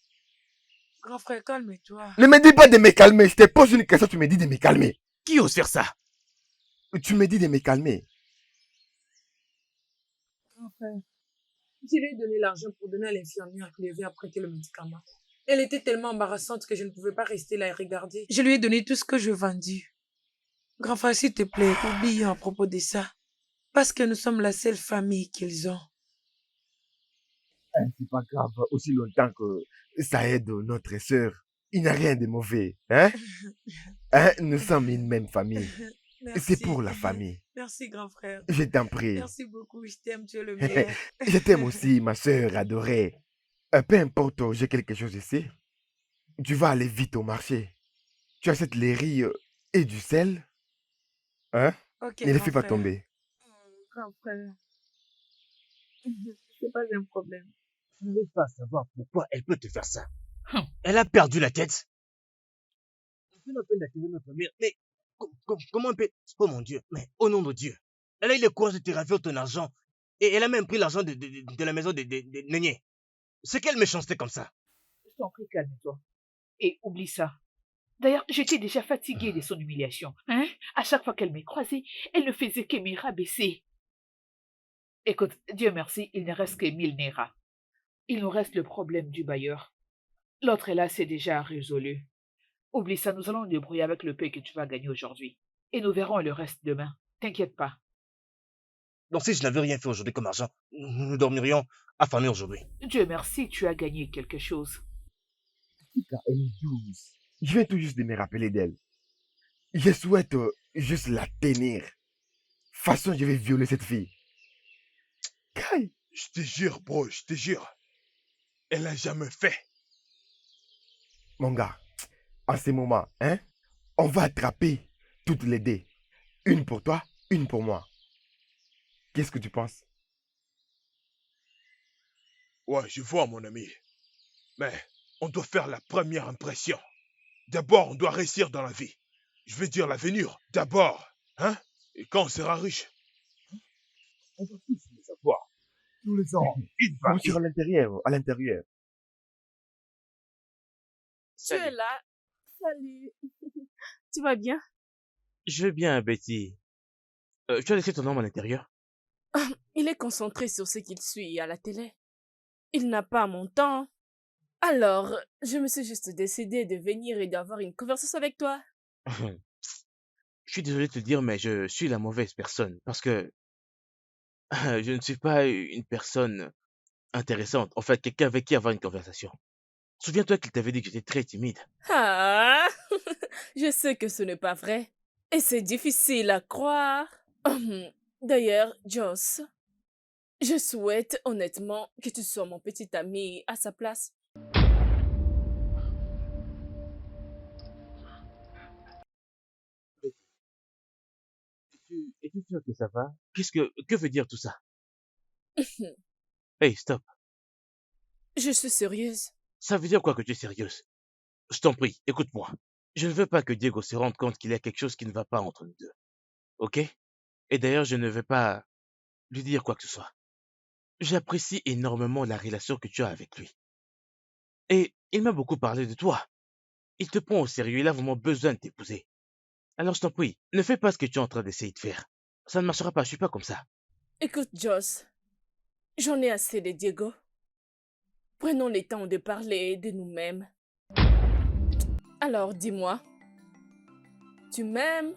Grand frère, calme-toi. Ne me dis pas de me calmer. Je te pose une question, tu me dis de me calmer. Qui ose faire ça? Tu me dis de me calmer. Grand frère, je lui ai donné l'argent pour donner à l'infirmière qui devait apprêter le médicament. Elle était tellement embarrassante que je ne pouvais pas rester là et regarder. Je lui ai donné tout ce que j'ai vendu. Grand frère, s'il te plaît, oublie à propos de ça. Parce que nous sommes la seule famille qu'ils ont. C'est pas grave, aussi longtemps que ça aide notre sœur. Il n'y a rien de mauvais. Hein? Nous sommes une même famille. C'est pour la famille. Merci, grand frère. Je t'en prie. Merci beaucoup, je t'aime, tu es le meilleur. Je t'aime aussi, ma sœur adorée. Peu importe, j'ai quelque chose ici. Tu vas aller vite au marché. Tu achètes les riz et du sel. Hein? Ok, Ne les grand fais pas frère. tomber. Grand frère. C'est pas un problème. Je ne veux pas savoir pourquoi elle peut te faire ça. Elle a perdu la tête. On fait la peine d'attirer notre mère, mais comment elle peut... Oh mon Dieu, mais au nom de Dieu. Elle a eu le courage de te ravir ton argent. Et elle a même pris l'argent de la maison de Nénier. C'est quelle méchanceté comme ça? Je t'en prie, calme-toi. Et oublie ça. D'ailleurs, j'étais déjà fatiguée de son humiliation. Hein? À chaque fois qu'elle m'est croisée, elle ne faisait que me rabaisser. Écoute, Dieu merci, il ne reste que 1000 Naira. Il nous reste le problème du bailleur. L'autre là, c'est déjà résolu. Oublie ça, nous allons nous débrouiller avec le peu que tu vas gagner aujourd'hui. Et nous verrons le reste demain. T'inquiète pas. Donc si je n'avais rien fait aujourd'hui comme argent, nous dormirions affamés aujourd'hui. Dieu merci, tu as gagné quelque chose. Car elle est douce. Je viens tout juste de me rappeler d'elle. Je souhaite juste la tenir. De toute façon, je vais violer cette fille. Kai, Je te jure, bro, je te jure. Elle a jamais fait. mon gars, en ce moment, hein, on va attraper toutes les dés. Une pour toi, une pour moi. Qu'est-ce que tu penses? Ouais, je vois, mon ami. Mais on doit faire la première impression. D'abord, on doit réussir dans la vie. Je veux dire l'avenir. D'abord, hein? Et quand on sera riche, on va tous les avoir. Nous les aurons. Une par Bien sûr, à l'intérieur, à l'intérieur. Tu es Salut. là. Salut. Tu vas bien? Je vais bien, Betty. Tu as laissé ton homme à l'intérieur? Il est concentré sur ce qu'il suit à la télé. Il n'a pas mon temps. Alors, je me suis juste décidée de venir et d'avoir une conversation avec toi. Je suis désolé de te dire, mais je suis la mauvaise personne parce que je ne suis pas une personne intéressante. En fait, quelqu'un avec qui avoir une conversation. Souviens-toi qu'il t'avait dit que j'étais très timide. Ah, je sais que ce n'est pas vrai. Et c'est difficile à croire. D'ailleurs, Joss, je souhaite honnêtement que tu sois mon petit ami à sa place. Es-tu sûr que ça va? Que veut dire tout ça? Hey, stop. Je suis sérieuse. Ça veut dire quoi que tu es sérieuse? Je t'en prie, écoute-moi. Je ne veux pas que Diego se rende compte qu'il y a quelque chose qui ne va pas entre nous deux. Ok? Et d'ailleurs, je ne vais pas lui dire quoi que ce soit. J'apprécie énormément la relation que tu as avec lui. Et il m'a beaucoup parlé de toi. Il te prend au sérieux, il a vraiment besoin de t'épouser. Alors je t'en prie, ne fais pas ce que tu es en train d'essayer de faire. Ça ne marchera pas, je suis pas comme ça. Écoute, Joss, j'en ai assez de Diego. Prenons le temps de parler de nous-mêmes. Alors, dis-moi, tu m'aimes?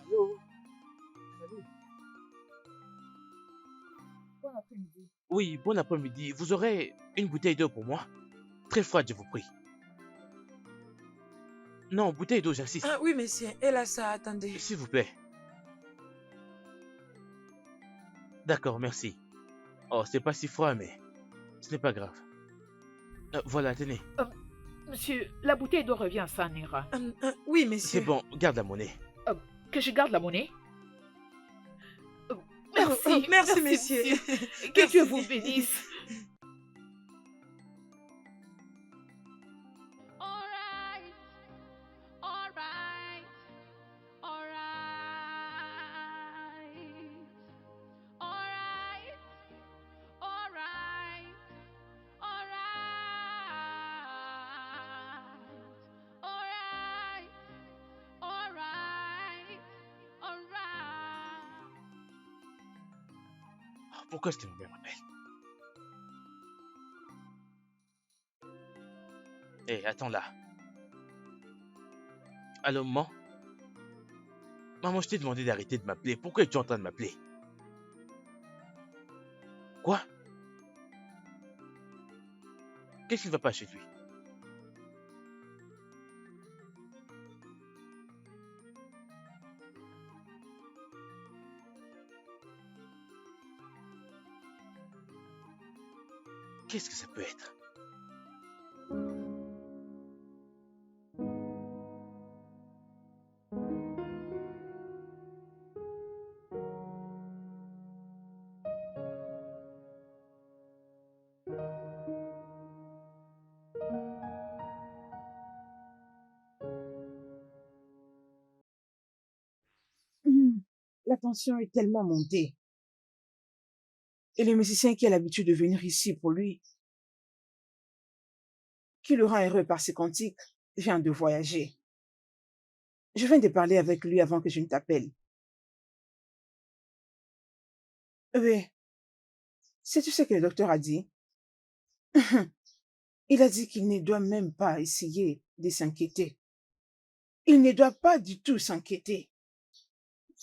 Allô? Salut. Bon après-midi. Oui, bon après-midi. Vous aurez une bouteille d'eau pour moi? Très froide, je vous prie. Non, bouteille d'eau, j'insiste. Ah oui, monsieur. Et là, ça, attendez. S'il vous plaît. D'accord, merci. Oh, c'est pas si froid, mais ce n'est pas grave. Voilà, tenez. Monsieur, la bouteille d'eau revient à 100 Naira. Oui, C'est monsieur. bon, garde la monnaie. Que je garde la monnaie? Merci, Merci, monsieur. Que Dieu vous bénisse. Alright, alright, alright, alright, alright, alright, alright, alright, alright. Pourquoi est-ce que ma mère m'appelle? Hé, attends là. Allô, maman? Maman, je t'ai demandé d'arrêter de m'appeler. Pourquoi es-tu en train de m'appeler? Quoi? Qu'est-ce qui ne va pas chez lui? Qu'est-ce que ça peut être? tension est tellement montée. Et le musicien qui a l'habitude de venir ici pour lui, qui le rend heureux par ses cantiques, vient de voyager. Je viens de parler avec lui avant que je ne t'appelle. Oui. Sais-tu ce que le docteur a dit? Il a dit qu'il ne doit même pas essayer de s'inquiéter. Il ne doit pas du tout s'inquiéter,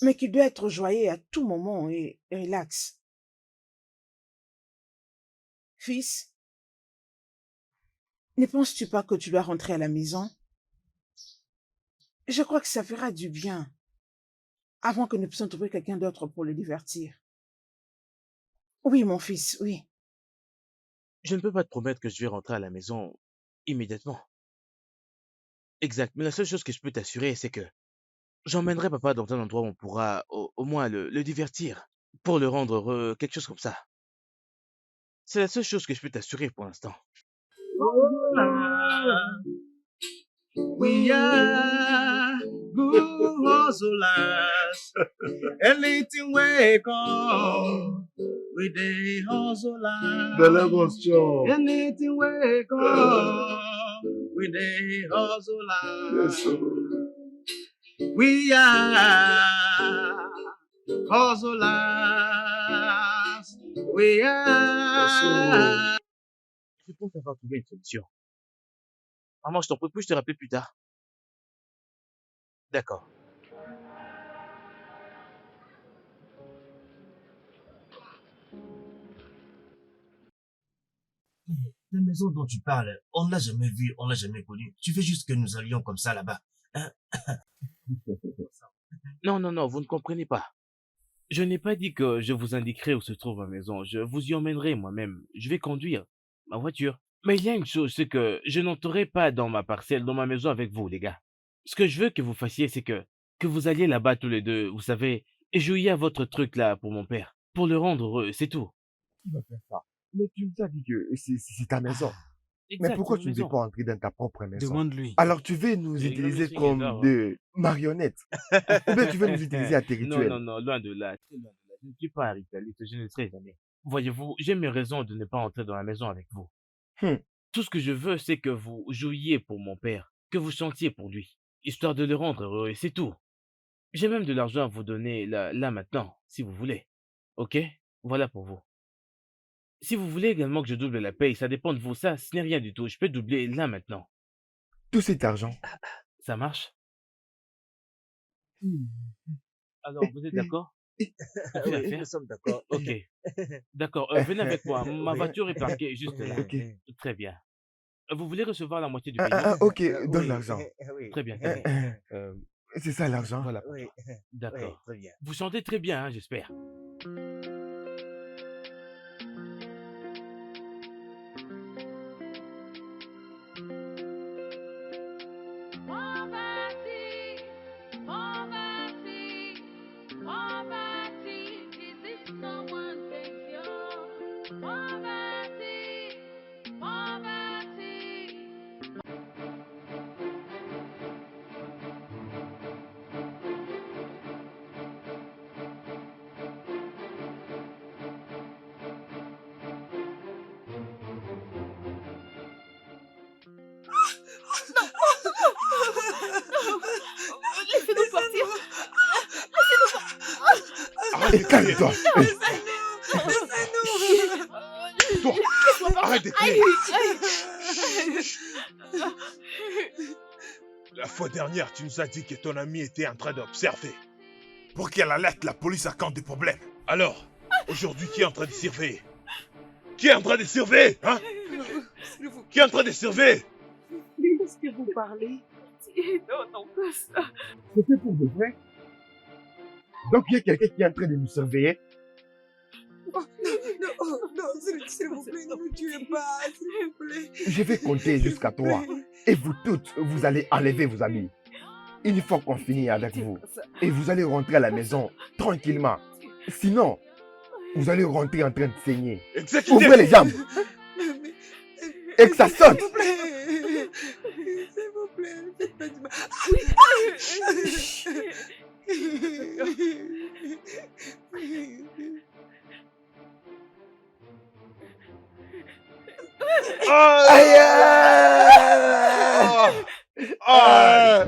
mais qu'il doit être joyeux à tout moment et relax. Fils, ne penses-tu pas que tu dois rentrer à la maison? Je crois que ça fera du bien, avant que nous puissions trouver quelqu'un d'autre pour le divertir. Oui, mon fils, oui. Je ne peux pas te promettre que je vais rentrer à la maison immédiatement. Exact, mais la seule chose que je peux t'assurer, c'est que j'emmènerai papa dans un endroit où on pourra au moins le divertir, pour le rendre heureux, quelque chose comme ça. C'est la seule chose que je peux t'assurer pour l'instant. We are good hustlers. Anything we come, we dey hustlers. The Lagos show. Anything we come, we dey hustlers. We are hustlers. We are. Je pense avoir trouvé une solution. Maman, je t'en prie, je te rappeler plus tard. D'accord. La maison dont tu parles, on ne l'a jamais vue, on ne l'a jamais connue. Tu veux juste que nous allions comme ça là-bas. Hein? Non, non, non, vous ne comprenez pas. Je n'ai pas dit que je vous indiquerai où se trouve ma maison. Je vous y emmènerai moi-même. Je vais conduire ma voiture. Mais il y a une chose, c'est que je n'entrerai pas dans ma parcelle, dans ma maison avec vous, les gars. Ce que je veux que vous fassiez, c'est que vous alliez là-bas tous les deux, vous savez, et jouiez à votre truc là pour mon père, pour le rendre heureux, c'est tout. Qui va faire ça? Mais tu nous as dit que c'est ta maison. Exact, Mais pourquoi c'est tu une ne veux maison. pas entrer dans ta propre maison? Demande-lui. Alors tu veux nous Et utiliser le comme Seigneur, des marionnettes? Ou bien tu veux nous utiliser à tes Non, rituels? non, non, loin de là, très loin de là. Je ne suis pas un ritualiste, je ne le serai jamais. Voyez-vous, j'ai mes raisons de ne pas entrer dans la maison avec vous. Hmm. Tout ce que je veux, c'est que vous jouiez pour mon père, que vous chantiez pour lui, histoire de le rendre heureux, et c'est tout. J'ai même de l'argent à vous donner là maintenant, si vous voulez. Ok? Voilà pour vous. Si vous voulez également que je double la paye, ça dépend de vous, ça, ce n'est rien du tout. Je peux doubler là maintenant. Tout cet argent. Ça marche? Alors, vous êtes d'accord? On fait Oui, l'affaire? nous sommes d'accord. Ok. D'accord, venez avec moi. Ma Oui. voiture est parquée juste là. Ok. Très bien. Vous voulez recevoir la moitié du paiement? Ok, donne Oui, l'argent. oui. Très bien, très bien. C'est ça l'argent. Voilà. Oui, D'accord. très bien. Vous chantez très bien, hein, j'espère. Poverty, poverty, poverty, is this someone can cure? Poverty, poverty. Laissez-nous partir. Arrête de crier. Calme-toi. Toi, arrête de crier. La fois dernière, tu nous as dit que ton ami était en train d'observer. Pour qu'elle alerte la police à quand des problèmes. Alors, aujourd'hui, qui est en train de surveiller? Qui est en train de surveiller, hein? Qui est en train de surveiller? Qu'est-ce que vous parlez? Non, non, pas ça. C'était pour de vrai? Donc il y a quelqu'un qui est en train de nous surveiller? Non, s'il vous plaît, ne me tuez pas, s'il vous plaît. Je vais compter jusqu'à 3. Et vous toutes, vous allez enlever vos amis. Il faut qu'on finisse avec vous. Et vous allez rentrer à la maison tranquillement. Sinon, vous allez rentrer en train de saigner. Exécutez. Ouvrez les jambes. Et que ça saute. S'il vous plaît, faites pas du mal. Aïe! Aïe!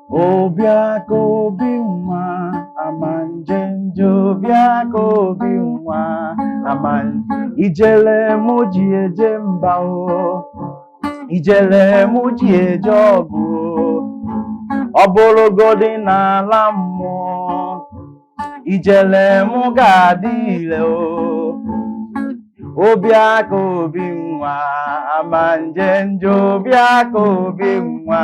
Obiako binwa amanjenjo biako binwa aman ijele muji eje mba o ijele muji eje ọgụ ọ bụrụgodị n'ala mmụọ ijele mụ ga-adị ire o Obiako binwa amanjenjo Obiako binwa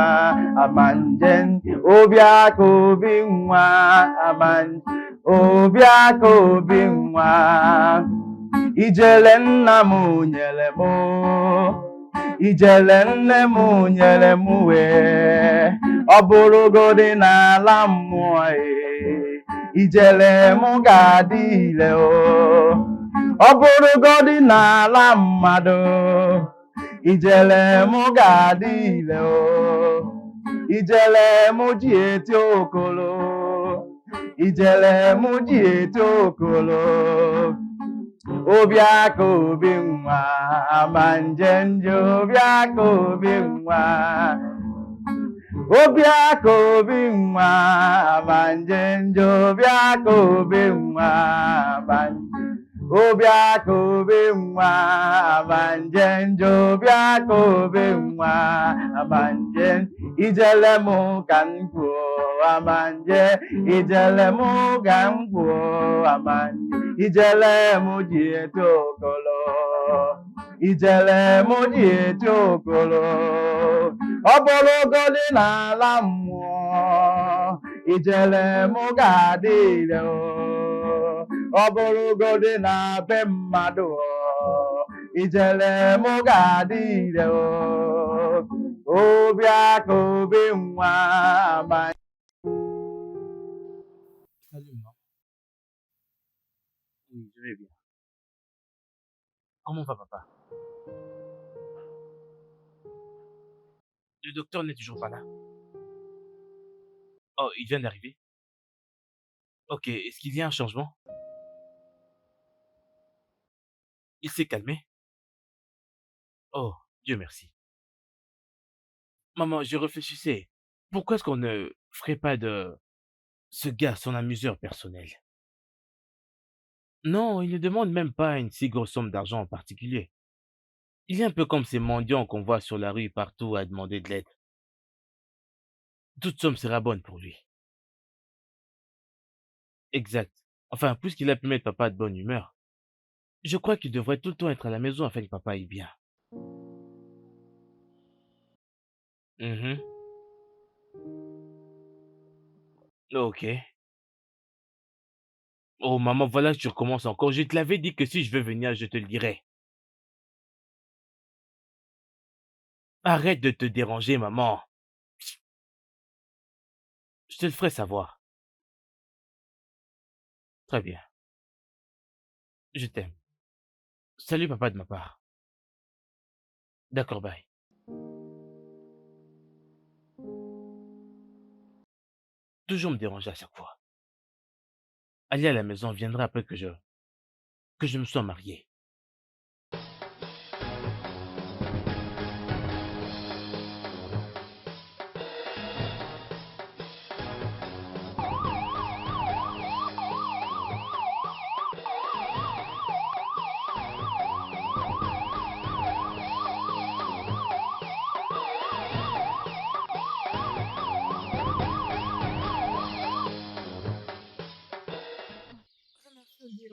amanjen Obiako binwa aman Obiako binwa ijele nna m nyere m ijele nne m nyere m wee ọ bụrụgodị n'ala mmụọ ijele m ga-adị ire o ọ bụrụgodị n'ala mmadụ ijele m ga-adị ire o ijele m ji eti okolo ijele m ji eti okolo Obiako binwa amanjenjo Obiako binwa Obiako binwa amanjenjo Obiako binwa Obiako binwa amanjenjo Obiako binwa amanjen ijele mụ ka m kwuo amanje ijele mụ ka m kwuo amanje ijele mụ ji eti okolo ijele mụ ji eti okolo ọ bụrụgodị n'ala mmụọ ijele mụ ga-adị ire o ọ bụrụgodị na be mmadụ ijele mụ ga-adị ire o Obiako binwa aman. Salut, maman. Oui, je vais bien. Comment va papa? Le docteur n'est toujours pas là. Oh, il vient d'arriver. Ok, est-ce qu'il y a un changement? Il s'est calmé? Oh, Dieu merci. Maman, je réfléchissais. Pourquoi est-ce qu'on ne ferait pas de ce gars son amuseur personnel? Non, il ne demande même pas une si grosse somme d'argent en particulier. Il est un peu comme ces mendiants qu'on voit sur la rue partout à demander de l'aide. Toute somme sera bonne pour lui. Exact. Enfin, puisqu'il a pu mettre papa de bonne humeur, je crois qu'il devrait tout le temps être à la maison afin que papa aille bien. Mhm. Ok. Oh, maman, voilà que tu recommences encore. Je te l'avais dit que si je veux venir, je te le dirai. Arrête de te déranger, maman. Je te le ferai savoir. Très bien. Je t'aime. Salut papa de ma part. D'accord, bye. Toujours me déranger à chaque fois. Aller à la maison viendra après que je me sois marié.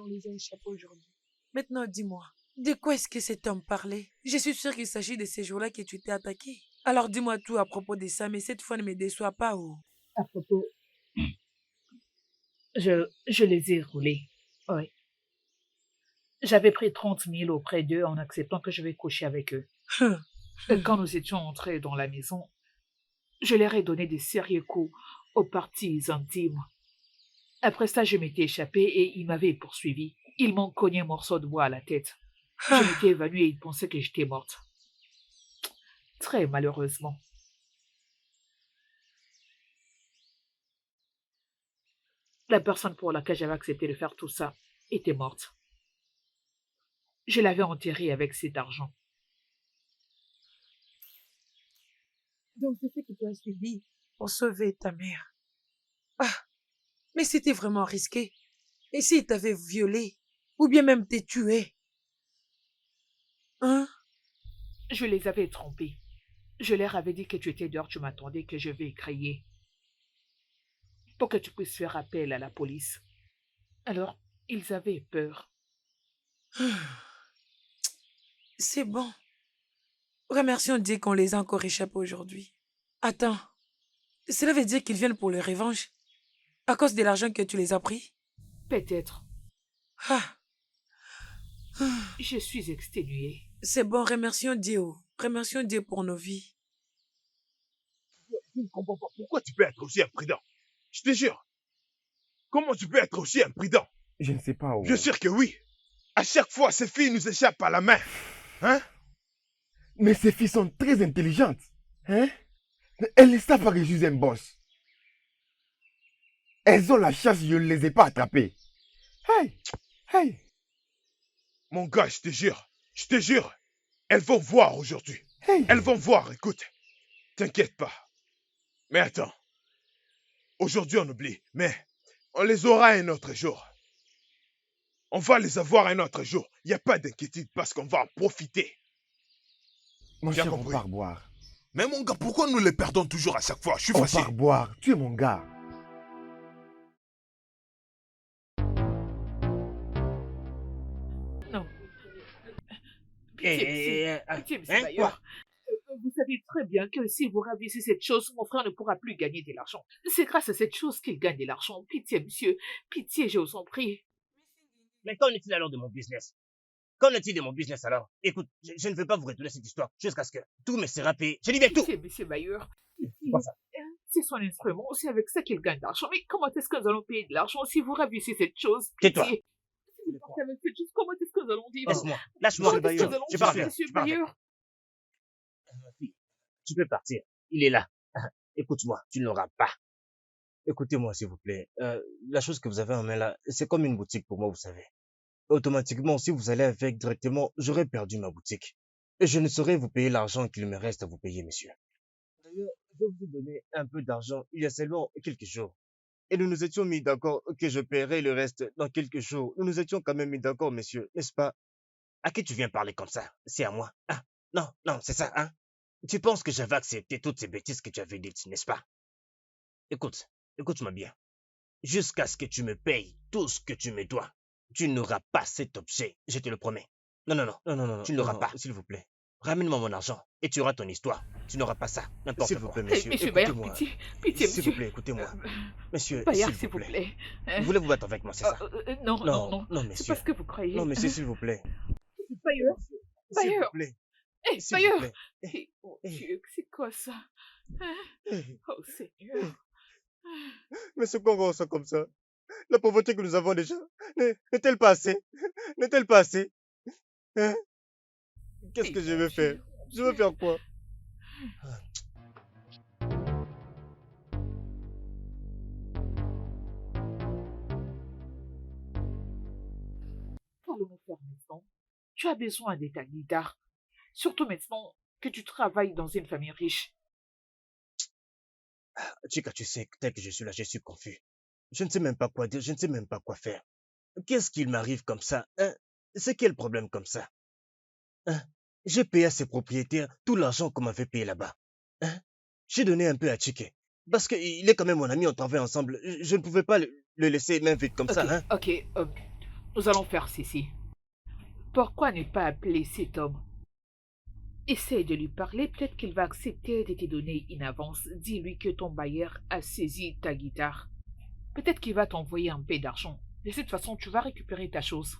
On les a échappés aujourd'hui. Maintenant, dis-moi, de quoi est-ce que cet homme parlait? Je suis sûre qu'il s'agit de ces jours-là que tu t'es attaqué. Alors dis-moi tout à propos de ça, mais cette fois ne me déçois pas. Oh. À propos, je les ai roulés. Oui. J'avais pris 30 000 auprès d'eux en acceptant que je vais coucher avec eux. Et quand nous étions entrés dans la maison, je leur ai donné des sérieux coups aux parties intimes. Après ça, je m'étais échappée et ils m'avaient poursuivi. Ils m'ont cogné un morceau de bois à la tête. Je m'étais évanouie et ils pensaient que j'étais morte. Très malheureusement. La personne pour laquelle j'avais accepté de faire tout ça était morte. Je l'avais enterrée avec cet argent. Donc c'est ce que tu as suivi pour sauver ta mère. Ah, mais c'était vraiment risqué. Et s'il t'avait violé, ou bien même t'ait tué? Hein? Je les avais trompés. Je leur avais dit que tu étais dehors, tu m'attendais, que je vais crier. Pour que tu puisses faire appel à la police. Alors, ils avaient peur. C'est bon. Remercions Dieu qu'on les a encore échappés aujourd'hui. Attends, cela veut dire qu'ils viennent pour leur revanche? À cause de l'argent que tu les as pris? Peut-être. Ah. Je suis exténuée. C'est bon, remercions Dieu. Remercions Dieu pour nos vies. Je ne comprends pas pourquoi tu peux être aussi imprudent. Je te jure. Comment tu peux être aussi imprudent? Je ne sais pas. Bien sûr que oui. À chaque fois, ces filles nous échappent à la main. Hein? Mais ces filles sont très intelligentes. Hein? Elles ne savent pas que je suis un boss. Elles ont la chance, je ne les ai pas attrapées. Hey! Hey! Mon gars, je te jure, elles vont voir aujourd'hui. Hey! Elles vont voir, écoute. T'inquiète pas. Mais attends. Aujourd'hui, on oublie, mais on les aura un autre jour. On va les avoir un autre jour. Il n'y a pas d'inquiétude parce qu'on va en profiter. Mon Bien cher, on compris. part boire. Mais mon gars, pourquoi nous les perdons toujours à chaque fois? Je suis On fâché. part boire. Tu es mon gars. Non. Eh, Pitié, monsieur hein, Bayer. Vous savez très bien que si vous ravissez cette chose, mon frère ne pourra plus gagner de l'argent. C'est grâce à cette chose qu'il gagne de l'argent. Pitié, monsieur. Pitié, je vous en prie. Mais qu'en est-il alors de mon business? Qu'en est-il de mon business alors? Écoute, je ne veux pas vous retourner cette histoire jusqu'à ce que tout me sera payé. Je dis bien tout. Pitié, monsieur Bayer. C'est quoi ça? C'est son instrument, c'est avec ça qu'il gagne de l'argent. Mais comment est-ce que nous allons payer de l'argent si vous ravissez cette chose? Tais-toi. Pitié. Si vous partez avec cette chose, comment est-ce que nous allons vivre? Laisse-moi, lâche-moi. Comment est-ce que nous allons Je vivre, parle. monsieur Bayer? Tu peux partir. Il est là. Écoute-moi, tu ne l'auras pas. Écoutez-moi, s'il vous plaît. La chose que vous avez en main là, c'est comme une boutique pour moi, vous savez. Automatiquement, si vous allez avec directement, j'aurais perdu ma boutique. Et je ne saurais vous payer l'argent qu'il me reste à vous payer, monsieur. D'ailleurs, je vous ai donné un peu d'argent il y a seulement quelques jours. Et nous nous étions mis d'accord que je paierai le reste dans quelques jours. Nous nous étions quand même mis d'accord, monsieur, n'est-ce pas? À qui tu viens parler comme ça? C'est à moi. Ah, non, c'est ça, hein? Tu penses que j'avais accepté toutes ces bêtises que tu avais dites, n'est-ce pas? Écoute-moi bien. Jusqu'à ce que tu me payes tout ce que tu me dois, tu n'auras pas cet objet, je te le promets. Non, tu ne l'auras pas. S'il vous plaît. Ramène-moi mon argent et tu auras ton histoire. Tu n'auras pas ça, n'importe quoi. S'il vous plaît, monsieur. Monsieur Bayer, écoutez-moi. pitié, S'il monsieur. vous plaît, écoutez-moi. Monsieur, Bayer, s'il vous plaît. Hein? Vous voulez vous battre avec moi, c'est ça? Non, Non, c'est monsieur. pas ce que vous croyez. Non, monsieur, s'il vous plaît. Bayer, S'il Bayer. vous plaît. Hé, S'il vous Bayer. plaît. Oh Dieu, c'est quoi ça? Hein? Oh Seigneur. Mais ce qu'on ressent comme ça, la pauvreté que nous avons déjà, n'est-elle pas assez? N'est-elle pas assez? Hein? Qu'est-ce que je vais faire? Je vais faire quoi? allons-nous faire maintenant? Tu as besoin de ta guitare, surtout maintenant que tu travailles dans une famille riche. Chica, tu sais, tel que je suis là, je suis confus. Je ne sais même pas quoi dire, je ne sais même pas quoi faire. Qu'est-ce qu'il m'arrive comme ça, hein? C'est quel problème comme ça? Hein? J'ai payé à ces propriétaires tout l'argent qu'on m'avait payé là-bas. Hein? J'ai donné un peu à Chique. Parce qu'il est quand même mon ami, on travaille ensemble. Je ne pouvais pas le laisser main vide comme ça, hein? Ok, nous allons faire ceci. Pourquoi ne pas appeler cet homme? Essaye de lui parler, peut-être qu'il va accepter de te donner une avance. Dis-lui que ton bailleur a saisi ta guitare. Peut-être qu'il va t'envoyer un peu d'argent. De cette façon, tu vas récupérer ta chose.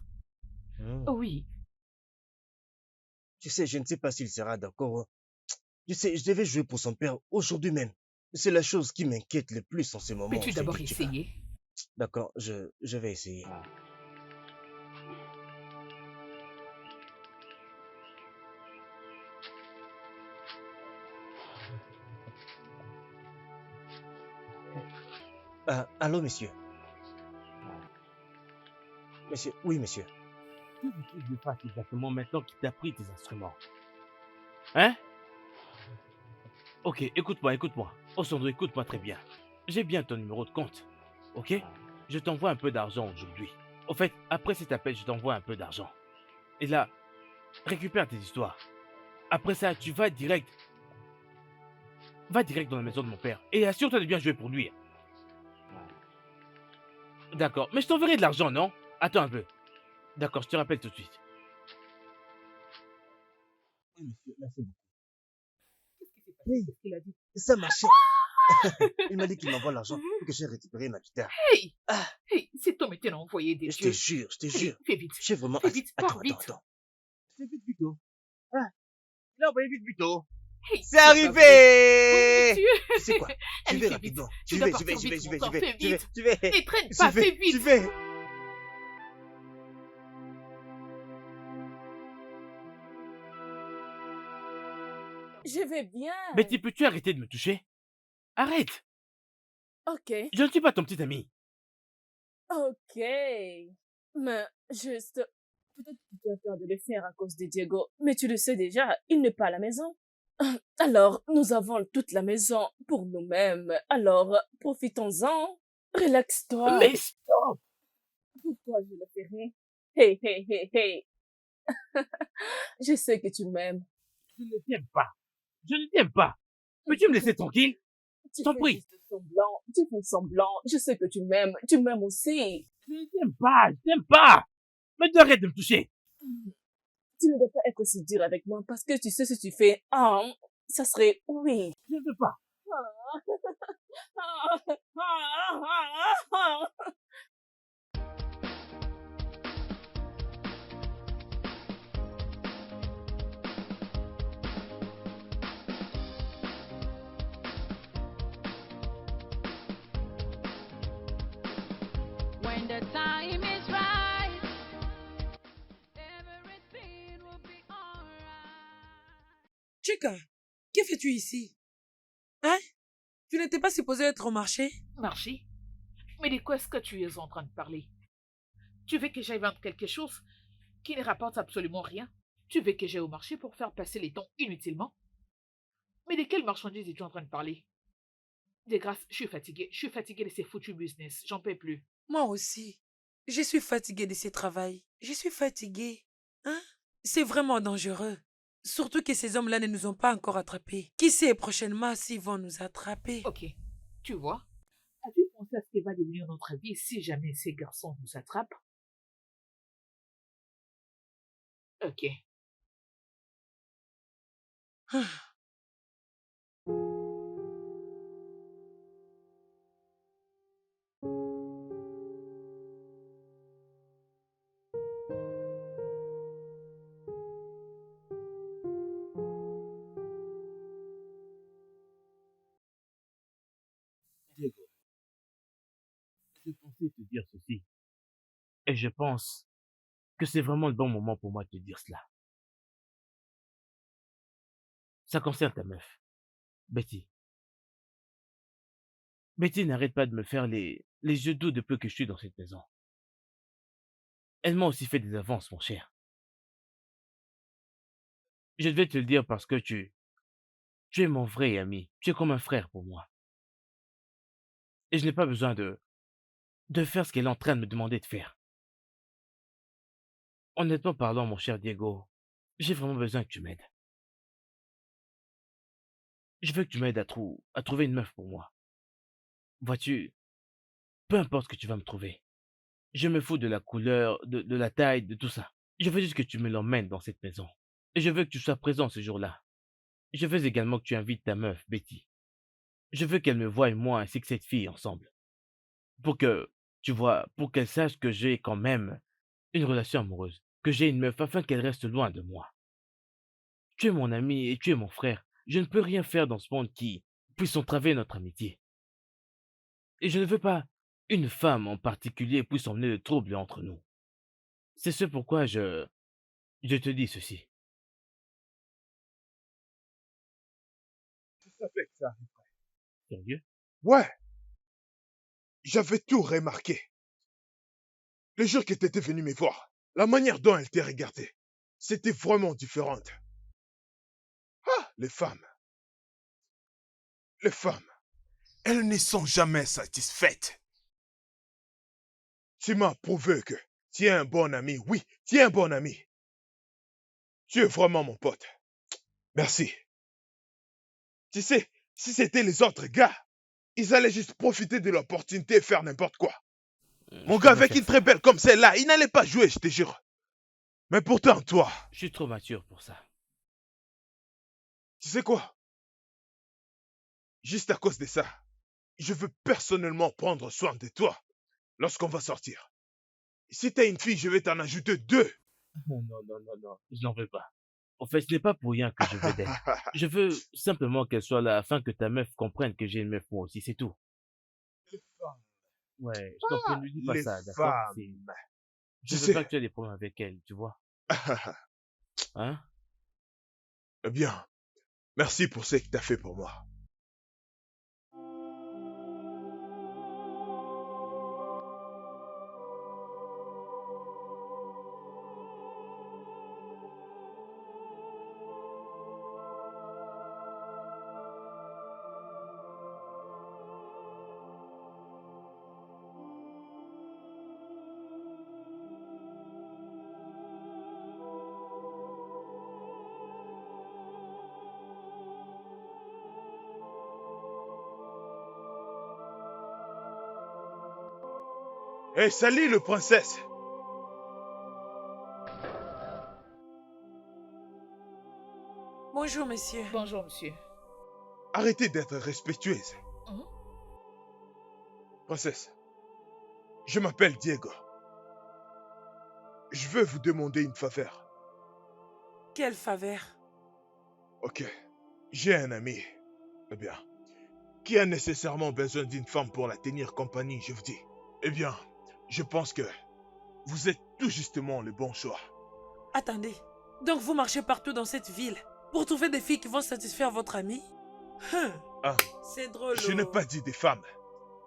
Oui. Tu sais, je ne sais pas s'il sera d'accord. Tu sais, je devais jouer pour son père aujourd'hui même. C'est la chose qui m'inquiète le plus en ce moment. Peux-tu d'abord essayer? D'accord, je vais essayer. Allô, monsieur. Monsieur, oui, monsieur. Que veux-tu que je fasse exactement maintenant qu'il t'a pris tes instruments? Hein? Ok, écoute-moi. Osando, écoute-moi très bien. J'ai bien ton numéro de compte. Ok? Je t'envoie un peu d'argent aujourd'hui. Au fait, après cet appel, je t'envoie un peu d'argent. Et là, récupère tes histoires. Après ça, tu vas direct. Va direct dans la maison de mon père. Et assure-toi de bien jouer pour lui. D'accord, mais je t'enverrai de l'argent, non? Attends un peu. D'accord, je te rappelle tout de suite. Oui, monsieur, merci beaucoup. Qu'est-ce qu'il a dit? Ça marchait. Il m'a dit qu'il m'envoie l'argent pour que j'ai récupéré ma guitare. Hey! Hey, cet homme était envoyé des Je te dieux. jure, je te Allez, jure. fais vite. J'ai vraiment... Fais vite, pars vite. Attends. Fais vite, Vito. Ah, il a envoyé vite, Vito. Hey, C'est arrivé! Oh mon Dieu! Tu sais quoi? Allez, Je vais fais vite. rapidement. Tu Je dois vais. partir vite, mon corps, fais Je vais. vite. Ne traîne pas, Je vais. fais vite. Je vais. Je vais bien. Betty, peux-tu arrêter de me toucher? Arrête! Ok, Je ne suis pas ton petit ami. ok. Mais juste, peut-être que tu as peur de le faire à cause de Diego, mais tu le sais déjà, il n'est pas à la maison. Alors, nous avons toute la maison pour nous-mêmes. Alors, profitons-en. Relaxe-toi. Mais stop! Pourquoi je le ferais? Hey, hey, hey, hey. Je sais que tu m'aimes. Je ne t'aime pas. Je ne t'aime pas. Peux-tu me laisser tranquille? Tu T'en fais prie. juste semblant. Tu fais semblant. Je sais que tu m'aimes. Tu m'aimes aussi. Je ne t'aime pas. Je t'aime pas. Mais arrête de me toucher. Tu ne dois pas être aussi dur avec moi parce que tu sais si tu fais ça serait oui. Je ne veux pas. When the time is right, everything will be alright. Chica, que fais-tu ici? Hein? Tu n'étais pas supposé être au marché? Marché? Mais de quoi est-ce que tu es en train de parler? Tu veux que j'aille vendre quelque chose qui ne rapporte absolument rien? Tu veux que j'aille au marché pour faire passer les temps inutilement? Mais de quelle marchandise es-tu en train de parler? De grâce, je suis fatiguée de ces foutus business, j'en peux plus. Moi aussi. Je suis fatiguée de ce travail. Je suis fatiguée. Hein? C'est vraiment dangereux. Surtout que ces hommes-là ne nous ont pas encore attrapés. Qui sait prochainement s'ils vont nous attraper? Ok, tu vois, as-tu pensé à ce qui va devenir notre vie si jamais ces garçons nous attrapent? Ok. Diego, je pensais te dire ceci. Et je pense que c'est vraiment le bon moment pour moi de te dire cela. Ça concerne ta meuf, Betty. Betty n'arrête pas de me faire les yeux doux depuis que je suis dans cette maison. Elle m'a aussi fait des avances, mon cher. Je devais te le dire parce que tu es mon vrai ami. Tu es comme un frère pour moi. Et je n'ai pas besoin de faire ce qu'elle est en train de me demander de faire. Honnêtement parlant, mon cher Diego, j'ai vraiment besoin que tu m'aides. Je veux que tu m'aides à trouver une meuf pour moi. Vois-tu, peu importe ce que tu vas me trouver. Je me fous de la couleur, de la taille, de tout ça. Je veux juste que tu me l'emmènes dans cette maison. Et je veux que tu sois présent ce jour-là. Je veux également que tu invites ta meuf, Betty. Je veux qu'elle me voie, moi, ainsi que cette fille, ensemble. Pour que, tu vois, pour qu'elle sache que j'ai quand même une relation amoureuse. Que j'ai une meuf afin qu'elle reste loin de moi. Tu es mon ami et tu es mon frère. Je ne peux rien faire dans ce monde qui puisse entraver notre amitié. Et je ne veux pas une femme en particulier puisse emmener le trouble entre nous. C'est ce pourquoi je te dis ceci. Je savais que ça arriverait. Sérieux? Ouais, j'avais tout remarqué. Le jour que t'étais venu me voir, la manière dont elle t'a regardé, c'était vraiment différente. Ah, les femmes, elles ne sont jamais satisfaites. Tu m'as prouvé que tu es un bon ami. Oui, tu es un bon ami. Tu es vraiment mon pote. Merci. Tu sais, si c'était les autres gars, ils allaient juste profiter de l'opportunité et faire n'importe quoi. Mon gars, avec une très belle comme celle-là, il n'allait pas jouer, je te jure. Mais pourtant, toi... Je suis trop mature pour ça. Tu sais quoi? Juste à cause de ça, je veux personnellement prendre soin de toi lorsqu'on va sortir. Si t'as une fille, je vais t'en ajouter 2. Non, je n'en veux pas. En fait, ce n'est pas pour rien que je veux d'elle. Je veux simplement qu'elle soit là afin que ta meuf comprenne que j'ai une meuf moi aussi, c'est tout. Les femmes. Ouais, je t'en prie, ne lui dis pas les ça, d'accord? femmes. Je Tu veux sais... pas que tu aies des problèmes avec elle, tu vois. Hein? Eh bien, merci pour ce que t'as fait pour moi. Hé, salut le princesse. Bonjour, monsieur. Bonjour, monsieur. Arrêtez d'être respectueuse. Hein? Princesse, je m'appelle Diego. Je veux vous demander une faveur. Quelle faveur? Ok, j'ai un ami, eh bien, qui a nécessairement besoin d'une femme pour la tenir compagnie, je vous dis. Eh bien, je pense que vous êtes tout justement le bon choix. Attendez, donc vous marchez partout dans cette ville pour trouver des filles qui vont satisfaire votre ami? Ah, C'est drôle. je n'ai pas dit des femmes,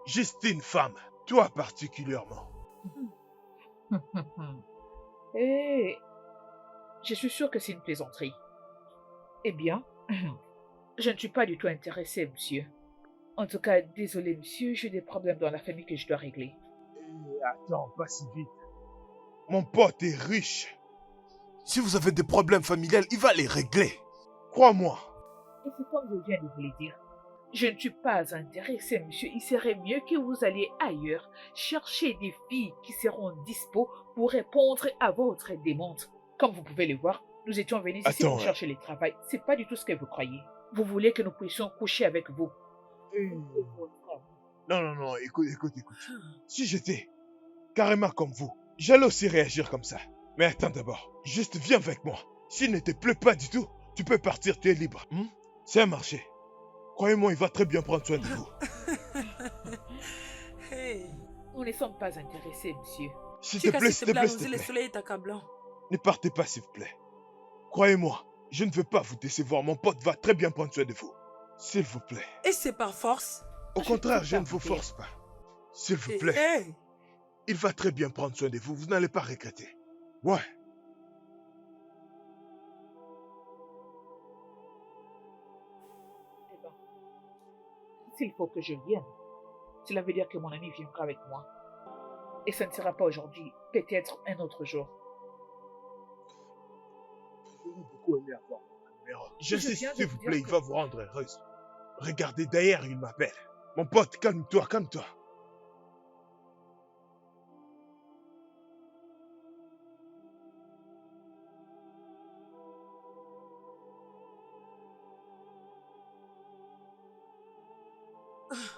juste une femme, toi particulièrement. Et je suis sûr que c'est une plaisanterie. Eh bien, je ne suis pas du tout intéressée, monsieur. En tout cas, désolé, monsieur, j'ai des problèmes dans la famille que je dois régler. Attends, pas si vite. Mon pote est riche. Si vous avez des problèmes familiales, il va les régler. Crois-moi. Et c'est comme je viens de vous le dire. Je ne suis pas intéressée, monsieur. Il serait mieux que vous alliez ailleurs chercher des filles qui seront dispo pour répondre à votre demande. Comme vous pouvez le voir, nous étions venus ici pour chercher le travail. C'est pas du tout ce que vous croyez. Vous voulez que nous puissions coucher avec vous. Non, écoute. Si j'étais carrément comme vous, j'allais aussi réagir comme ça. Mais attends d'abord, juste viens avec moi. S'il ne te plaît pas du tout, tu peux partir, tu es libre. C'est un marché. Croyez-moi, il va très bien prendre soin de vous. Hey. Nous ne sommes pas intéressés, monsieur. S'il te plaît, Le soleil est accablant. Ne partez pas, s'il vous plaît. Croyez-moi, je ne veux pas vous décevoir. Mon pote va très bien prendre soin de vous. S'il vous plaît. Et c'est par force? Au contraire, je ne vous force pas. S'il vous plaît. Hey. Il va très bien prendre soin de vous, vous n'allez pas regretter. Ouais. Eh ben, s'il faut que je vienne, cela veut dire que mon ami viendra avec moi. Et ça ne sera pas aujourd'hui, peut-être un autre jour. J'aurais beaucoup aimé avoir votre numéro. J'insiste, viens de s'il vous vous dire plaît, il que- va vous rendre heureuse. Regardez, d'ailleurs, il m'appelle. Mon pote, calme-toi, calme-toi.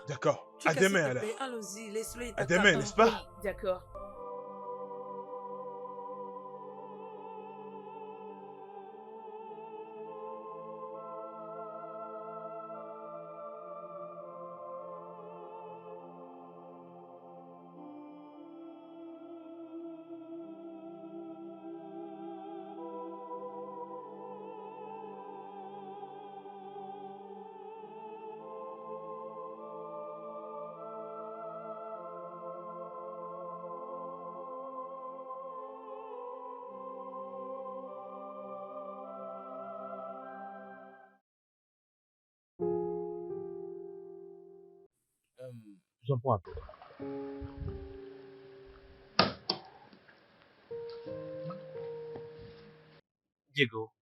D'accord. À Chika, s'il demain te alors. plaît, allons-y, laisse-le, il À t'attend. demain, n'est-ce pas? Oui, d'accord. J'en prends un peu. Diego,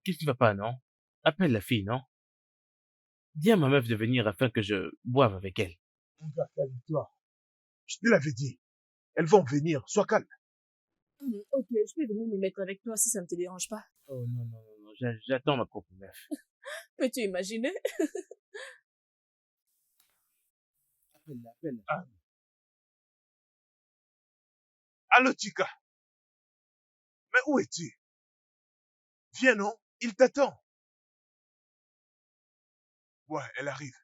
qu'est-ce qui va pas, non? Appelle la fille, non? Dis à ma meuf de venir afin que je boive avec elle. Mon gars, calme-toi. Je te l'avais dit. Elles vont venir, sois calme. Ok, je peux venir me mettre avec toi si ça ne te dérange pas. Oh non, non, non, non, j'attends ma propre meuf. Peux-tu imaginer? Appelle-la, appelle-la. Ah. Allô, Chica. Mais où es-tu? Viens, non? Il t'attend. Ouais, elle arrive.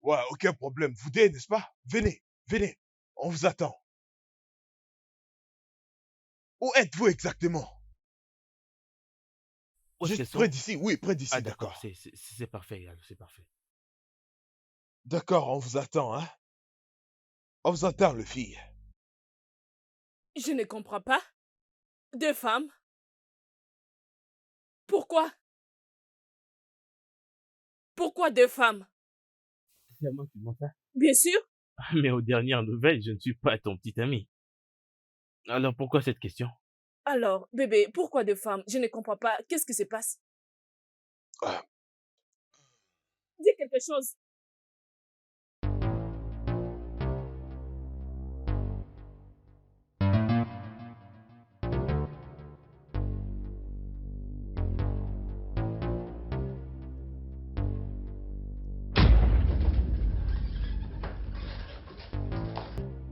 Ouais, aucun problème. Vous deux, n'est-ce pas? Venez, venez. On vous attend. Où êtes-vous exactement? Où est-ce Juste qu'elles sont? près d'ici, oui, près d'ici, Ah, d'accord, d'accord. c'est parfait, Yal, c'est parfait. D'accord, on vous attend, hein? On vous attend, le fille. Je ne comprends pas. Deux femmes? Pourquoi? Pourquoi deux femmes? C'est à moi qui demande ça? Bien sûr. Mais aux dernières nouvelles, je ne suis pas ton petit ami. Alors pourquoi cette question? Alors, bébé, pourquoi deux femmes? Je ne comprends pas. Qu'est-ce qui se passe? Ah, Dis quelque chose.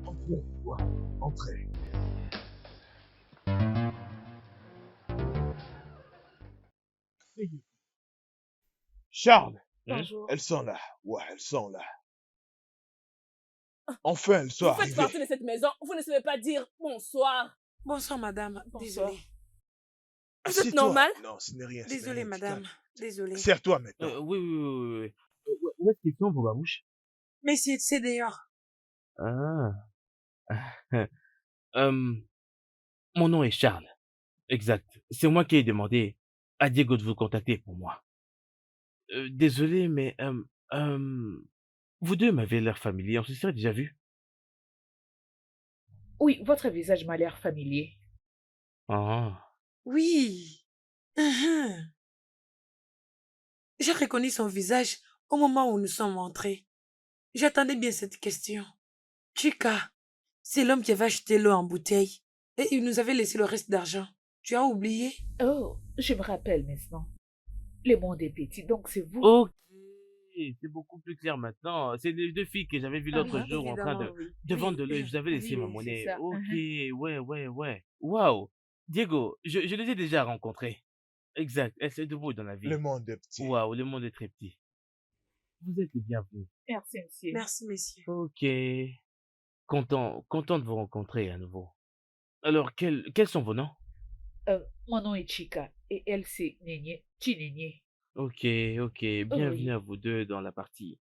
entrez, ouais, entrez. Asseyez-vous. Charles, Bonjour. elles sont là. Ouais, elles sont là. Enfin, elles sont Vous faites partie arrivées. de cette maison. Vous ne savez pas dire bonsoir. Bonsoir, madame. Bonsoir. Désolée. Vous êtes Assieds-toi. normal? Non, ce n'est rien. ce n'est Désolée, rien, madame. calme. Désolée. Serre-toi maintenant. Oui, oui, oui, oui. Où est-ce qu'ils sont, vos babouches? Mais c'est dehors. Ah. Euh, mon nom est Charles. Exact. C'est moi qui ai demandé à Diego de vous contacter pour moi. Désolé, mais vous deux m'avez l'air familier. On se serait déjà vu? Oui, votre visage m'a l'air familier. Ah. Oui. Mhm. J'ai reconnu son visage au moment où nous sommes entrés. J'attendais bien cette question. Chica, c'est l'homme qui avait acheté l'eau en bouteille et il nous avait laissé le reste d'argent. Tu as oublié? Oh, je me rappelle maintenant. Le monde est petit, donc c'est vous. Ok. C'est beaucoup plus clair maintenant. C'est les deux filles que j'avais vues l'autre Ah, jour en train évidemment, oui. de vendre de Oui, l'eau et je vous avais laissé ma oui, c'est monnaie. ça. Ok, ouais. Waouh. Diego, je les ai déjà rencontrés. Exact, elles se débrouillent dans la vie. Le monde est petit. Waouh, le monde est très petit. Vous êtes les bienvenus. Merci, monsieur. Merci, messieurs. Ok. Content de vous rencontrer à nouveau. Alors, quels sont vos noms? Mon nom est Chica et elle c'est Néné, Chinéné. Ok. Bienvenue Oui. à vous deux dans la partie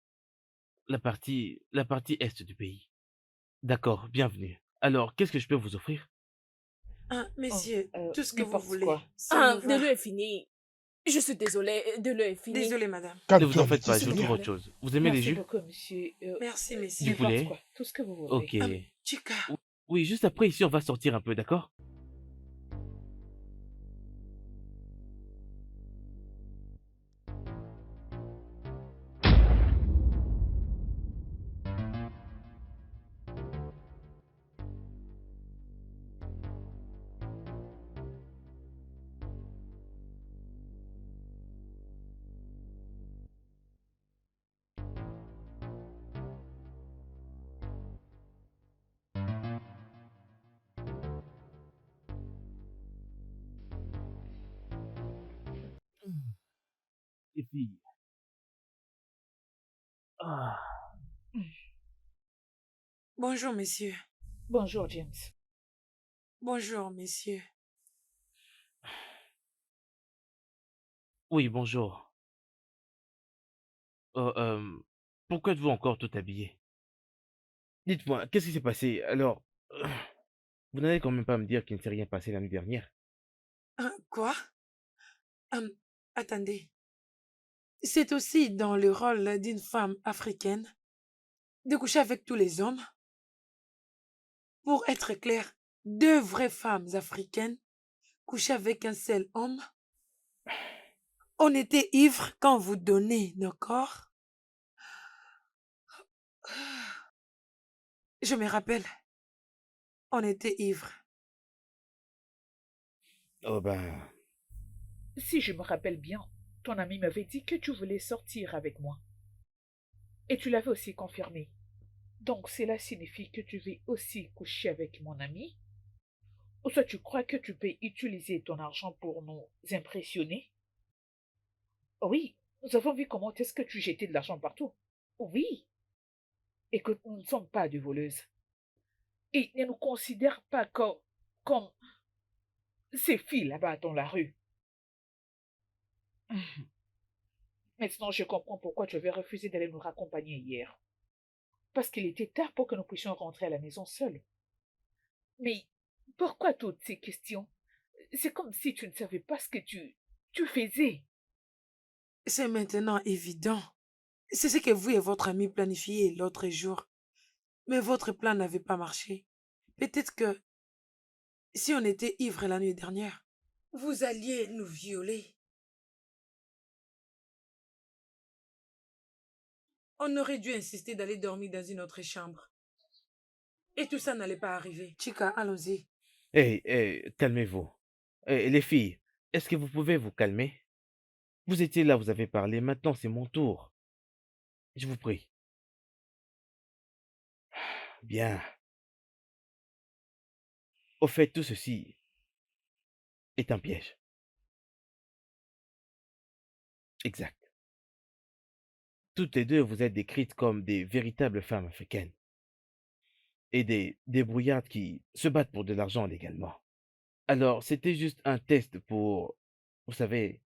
est du pays. D'accord, bienvenue. Alors, qu'est-ce que je peux vous offrir? Ah, Oh, messieurs, tout ce que vous n'importe voulez, quoi. ça Ah, me de va. l'eau est fini. Je suis désolée, de l'eau est fini. Désolée, madame. Ne vous Calme-toi, en faites pas, Letty, je s'il vous te trouve plaît. autre chose. Vous aimez les Merci jus? beaucoup, monsieur. Merci, Du messieurs. N'importe poulet? quoi. Tout ce que vous voulez. Ok. Chica, Oui, juste après, ici, on va sortir un peu, d'accord? Les filles. Ah. bonjour, messieurs. Bonjour, James. Bonjour, messieurs. Oui, bonjour. Oh, pourquoi êtes-vous encore tout habillé? Dites-moi, qu'est-ce qui s'est passé? Alors, vous n'allez quand même pas me dire qu'il ne s'est rien passé l'année dernière. Quoi? Hum, attendez. C'est aussi dans le rôle d'une femme africaine de coucher avec tous les hommes. Pour être clair, 2 vraies femmes africaines couchaient avec un seul homme. On était ivres quand vous donnez nos corps. Je me rappelle, on était ivres. Oh ben, Si je me rappelle bien, ton ami m'avait dit que tu voulais sortir avec moi. Et tu l'avais aussi confirmé. Donc cela signifie que tu veux aussi coucher avec mon ami? Ou soit tu crois que tu peux utiliser ton argent pour nous impressionner? Oh oui, nous avons vu comment est-ce que tu jetais de l'argent partout. Oui, et que nous ne sommes pas de voleuses. Et ne nous considère pas comme ces filles là-bas dans la rue. Maintenant, je comprends pourquoi tu avais refusé d'aller nous raccompagner hier. Parce qu'il était tard pour que nous puissions rentrer à la maison seuls. Mais pourquoi toutes ces questions? C'est comme si tu ne savais pas ce que tu faisais. C'est maintenant évident. C'est ce que vous et votre ami planifiez l'autre jour. Mais votre plan n'avait pas marché. Peut-être que si on était ivres la nuit dernière, vous alliez nous violer. On aurait dû insister d'aller dormir dans une autre chambre. Et tout ça n'allait pas arriver. Chica, allons-y. hey, calmez-vous. Les filles, est-ce que vous pouvez vous calmer? Vous étiez là, vous avez parlé, maintenant c'est mon tour. Je vous prie. Bien. Au fait, tout ceci est un piège. Exact. Toutes les deux, vous êtes décrites comme des véritables femmes africaines. Et des débrouillardes qui se battent pour de l'argent légalement. Alors, c'était juste un test pour, vous savez,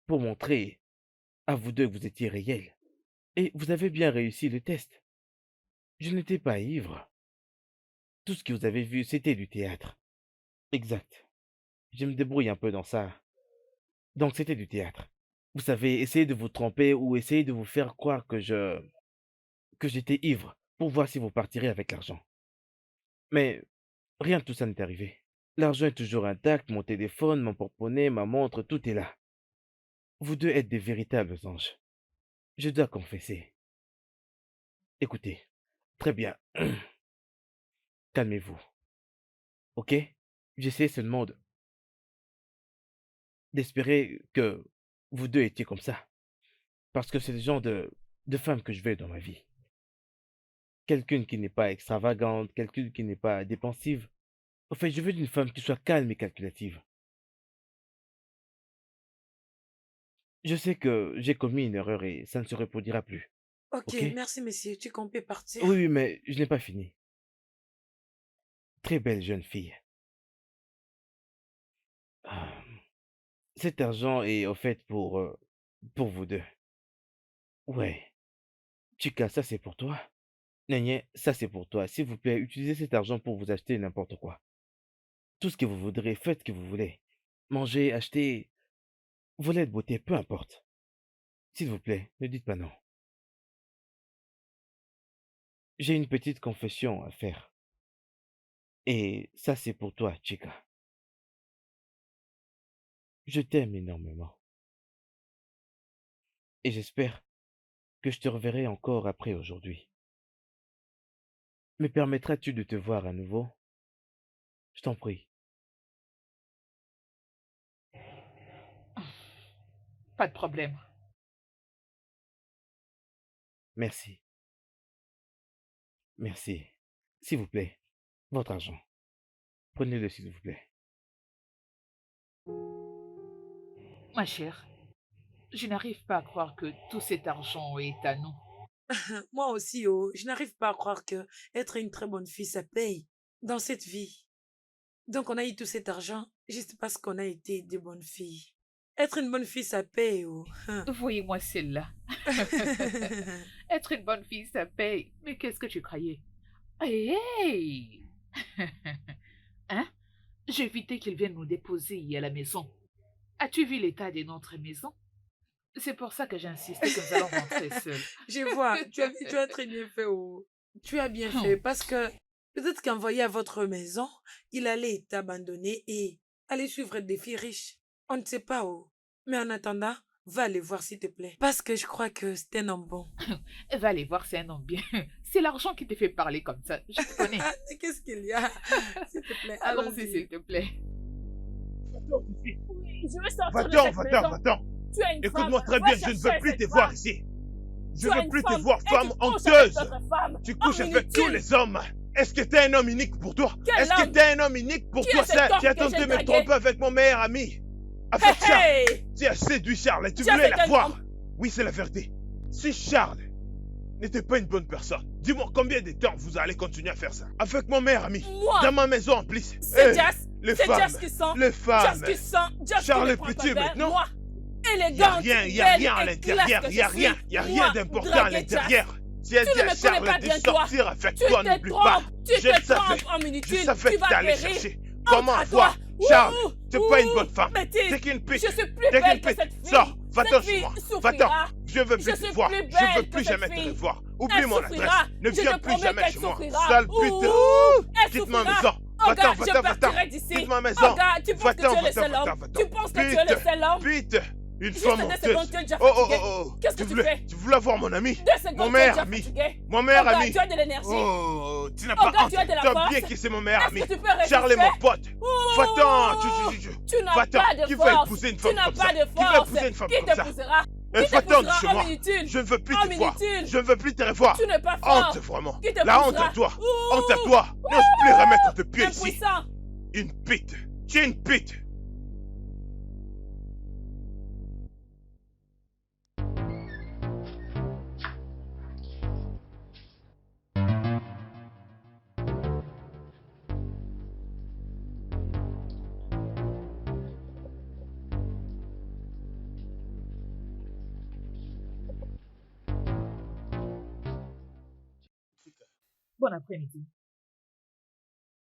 pour montrer à vous deux que vous étiez réels. Et vous avez bien réussi le test. Je n'étais pas ivre. Tout ce que vous avez vu, c'était du théâtre. Exact. Je me débrouille un peu dans ça. Donc c'était du théâtre. Vous savez, essayez de vous tromper ou essayez de vous faire croire que j'étais ivre pour voir si vous partirez avec l'argent. Mais rien de tout ça n'est arrivé. L'argent est toujours intact, mon téléphone, mon porte-monnaie, ma montre, tout est là. Vous deux êtes des véritables anges. Je dois confesser. Écoutez, très bien. Calmez-vous. Ok? J'essaie seulement d'espérer que vous deux étiez comme ça. Parce que c'est le genre de femme que je veux dans ma vie. Quelqu'une qui n'est pas extravagante, quelqu'une qui n'est pas dépensive. En fait, je veux une femme qui soit calme et calculative. Je sais que j'ai commis une erreur et ça ne se reproduira plus. Ok, Ok? merci, monsieur. Tu qu'on peut partir. Oui, mais je n'ai pas fini. Très belle jeune fille. Ah, cet argent est au fait pour vous deux. Ouais. Chica, ça c'est pour toi. Néné, ça c'est pour toi. S'il vous plaît, utilisez cet argent pour vous acheter n'importe quoi. Tout ce que vous voudrez, faites ce que vous voulez. Mangez, achetez, volez de beauté, peu importe. S'il vous plaît, ne dites pas non. J'ai une petite confession à faire. Et ça c'est pour toi, Chica. Je t'aime énormément. Et j'espère que je te reverrai encore après aujourd'hui. Me permettras-tu de te voir à nouveau? Je t'en prie. Pas de problème. Merci. Merci. S'il vous plaît, votre argent. Prenez-le, s'il vous plaît. Ma chère, je n'arrive pas à croire que tout cet argent est à nous. Moi aussi, oh, je n'arrive pas à croire que être une très bonne fille, ça paye dans cette vie. Donc, on a eu tout cet argent juste parce qu'on a été des bonnes filles. Être une bonne fille, ça paye, oh. Voyez-moi celle-là. Être une bonne fille, ça paye. Mais qu'est-ce que tu croyais? Hey, hey! Hein? J'ai évité qu'ils viennent nous déposer à la maison. As-tu vu l'état de notre maison? C'est pour ça que j'ai insisté que nous allons rentrer seuls. Je vois, tu as très bien fait, oh. Tu as bien fait parce que peut-être qu'envoyé à votre maison, il allait t'abandonner et aller suivre des filles riches. On ne sait pas, oh. Mais en attendant, va aller voir s'il te plaît. Parce que je crois que c'est un homme bon. Va aller voir, c'est un homme bien. C'est l'argent qui te fait parler comme ça. Je te connais. Qu'est-ce qu'il y a? S'il te plaît, Allons-y, s'il te plaît. Oui, je veux sortir de Va-t'en, cette va-t'en, maison. va-t'en. Tu es une Écoute-moi femme. très Va bien, je ne veux chercher plus cette te voir femme. ici. Je Tu es veux une plus te femme voir, et femme tu couches avec honteuse. d'autres femmes. Tu couches avec Inutile. tous les hommes. Est-ce que t'es un homme unique pour toi? Quel Est-ce que homme? t'es un homme unique pour Qui toi, est cet ça? homme Tu as que tenté j'ai de me dragué? tromper avec mon meilleur ami. Avec Charles. Hey! Tu as séduit Charles et tu Tu as voulais fait la un voir. homme. Oui, c'est la vérité. Si Charles n'était pas une bonne personne, dis-moi combien de temps vous allez continuer à faire ça? Avec mon meilleur ami. Moi. Dans ma maison en plus. C'est Hey, Jas. les C'est femmes. Jas qui sent. Les femmes. Jas qui sent. Jas Charles qui est ne prend pas petit verre. maintenant. Moi. Y a Élégante, rien, y a belle rien à et l'intérieur, classe que y a je rien, suis. y a rien Moi, d'important à draguer l'intérieur. Jas. Tu as Tu dit ne à me connais Charles pas de bien, toi. sortir avec Tu toi, te n'oublie pas. trompes. Tu Je le te savais. trompes, homme Je inutile. savais Tu que vas t'allais périr. chercher. Entre Comment à voir? toi. Charles, Ouh, t'es pas une ouh. bonne femme. Bêtise. T'es qu'une pute. Je suis plus T'es belle qu'une que pute. cette fille. Sors, va-t'en Cette chez fille moi. souffrira. Va-t'en. Je veux Je plus suis te voir. plus Je veux belle plus que jamais cette te fille. revoir. Elle Oublie mon souffrira. adresse. Ne Je viens te plus promets jamais qu'elle chez moi. souffrira. Sale Ouh, pute. elle Quitte ma souffrira. maison. Oh, Va-t'en, gars, je va-t'en, va-t'en. partirai d'ici. Quitte ma Oh, maison. gars, tu penses que tu es le seul homme. Tu penses que tu es le seul homme. Pute. Une Juste femme 2 honteuse. secondes, tu es déjà Oh, oh, fatigué. oh, oh. Qu'est-ce que tu fais? Tu voulais voir mon ami? 2 secondes, Mon tu es meilleur déjà ami. fatigué. Mon meilleur Oh, gars, ami. tu as de l'énergie. Oh, tu n'as Oh, pas gars, honte. tu as de la Tu as force. oublié qui c'est mon meilleur ami. Est-ce que tu peux résister? Charles est mon pote. Ouh. Va-t'en. Tu n'as Va-t'en. pas de Qui va force. épouser une Tu femme n'as comme pas ça? de Qui va force. épouser une femme Qui comme ça? t'épousera? Eh, Qui va-t'en de t'épousera, chez homme moi. inutile? Je ne veux plus Homme te voir. inutile. Je ne veux plus te revoir. Tu n'es pas fort. Honte, vraiment. Qui t'épousera? La honte à toi. Ouh. Honte à toi. N'ose plus remettre tes pieds ici. Impuissant. Une pite. Tu es une pite. Bon après-midi.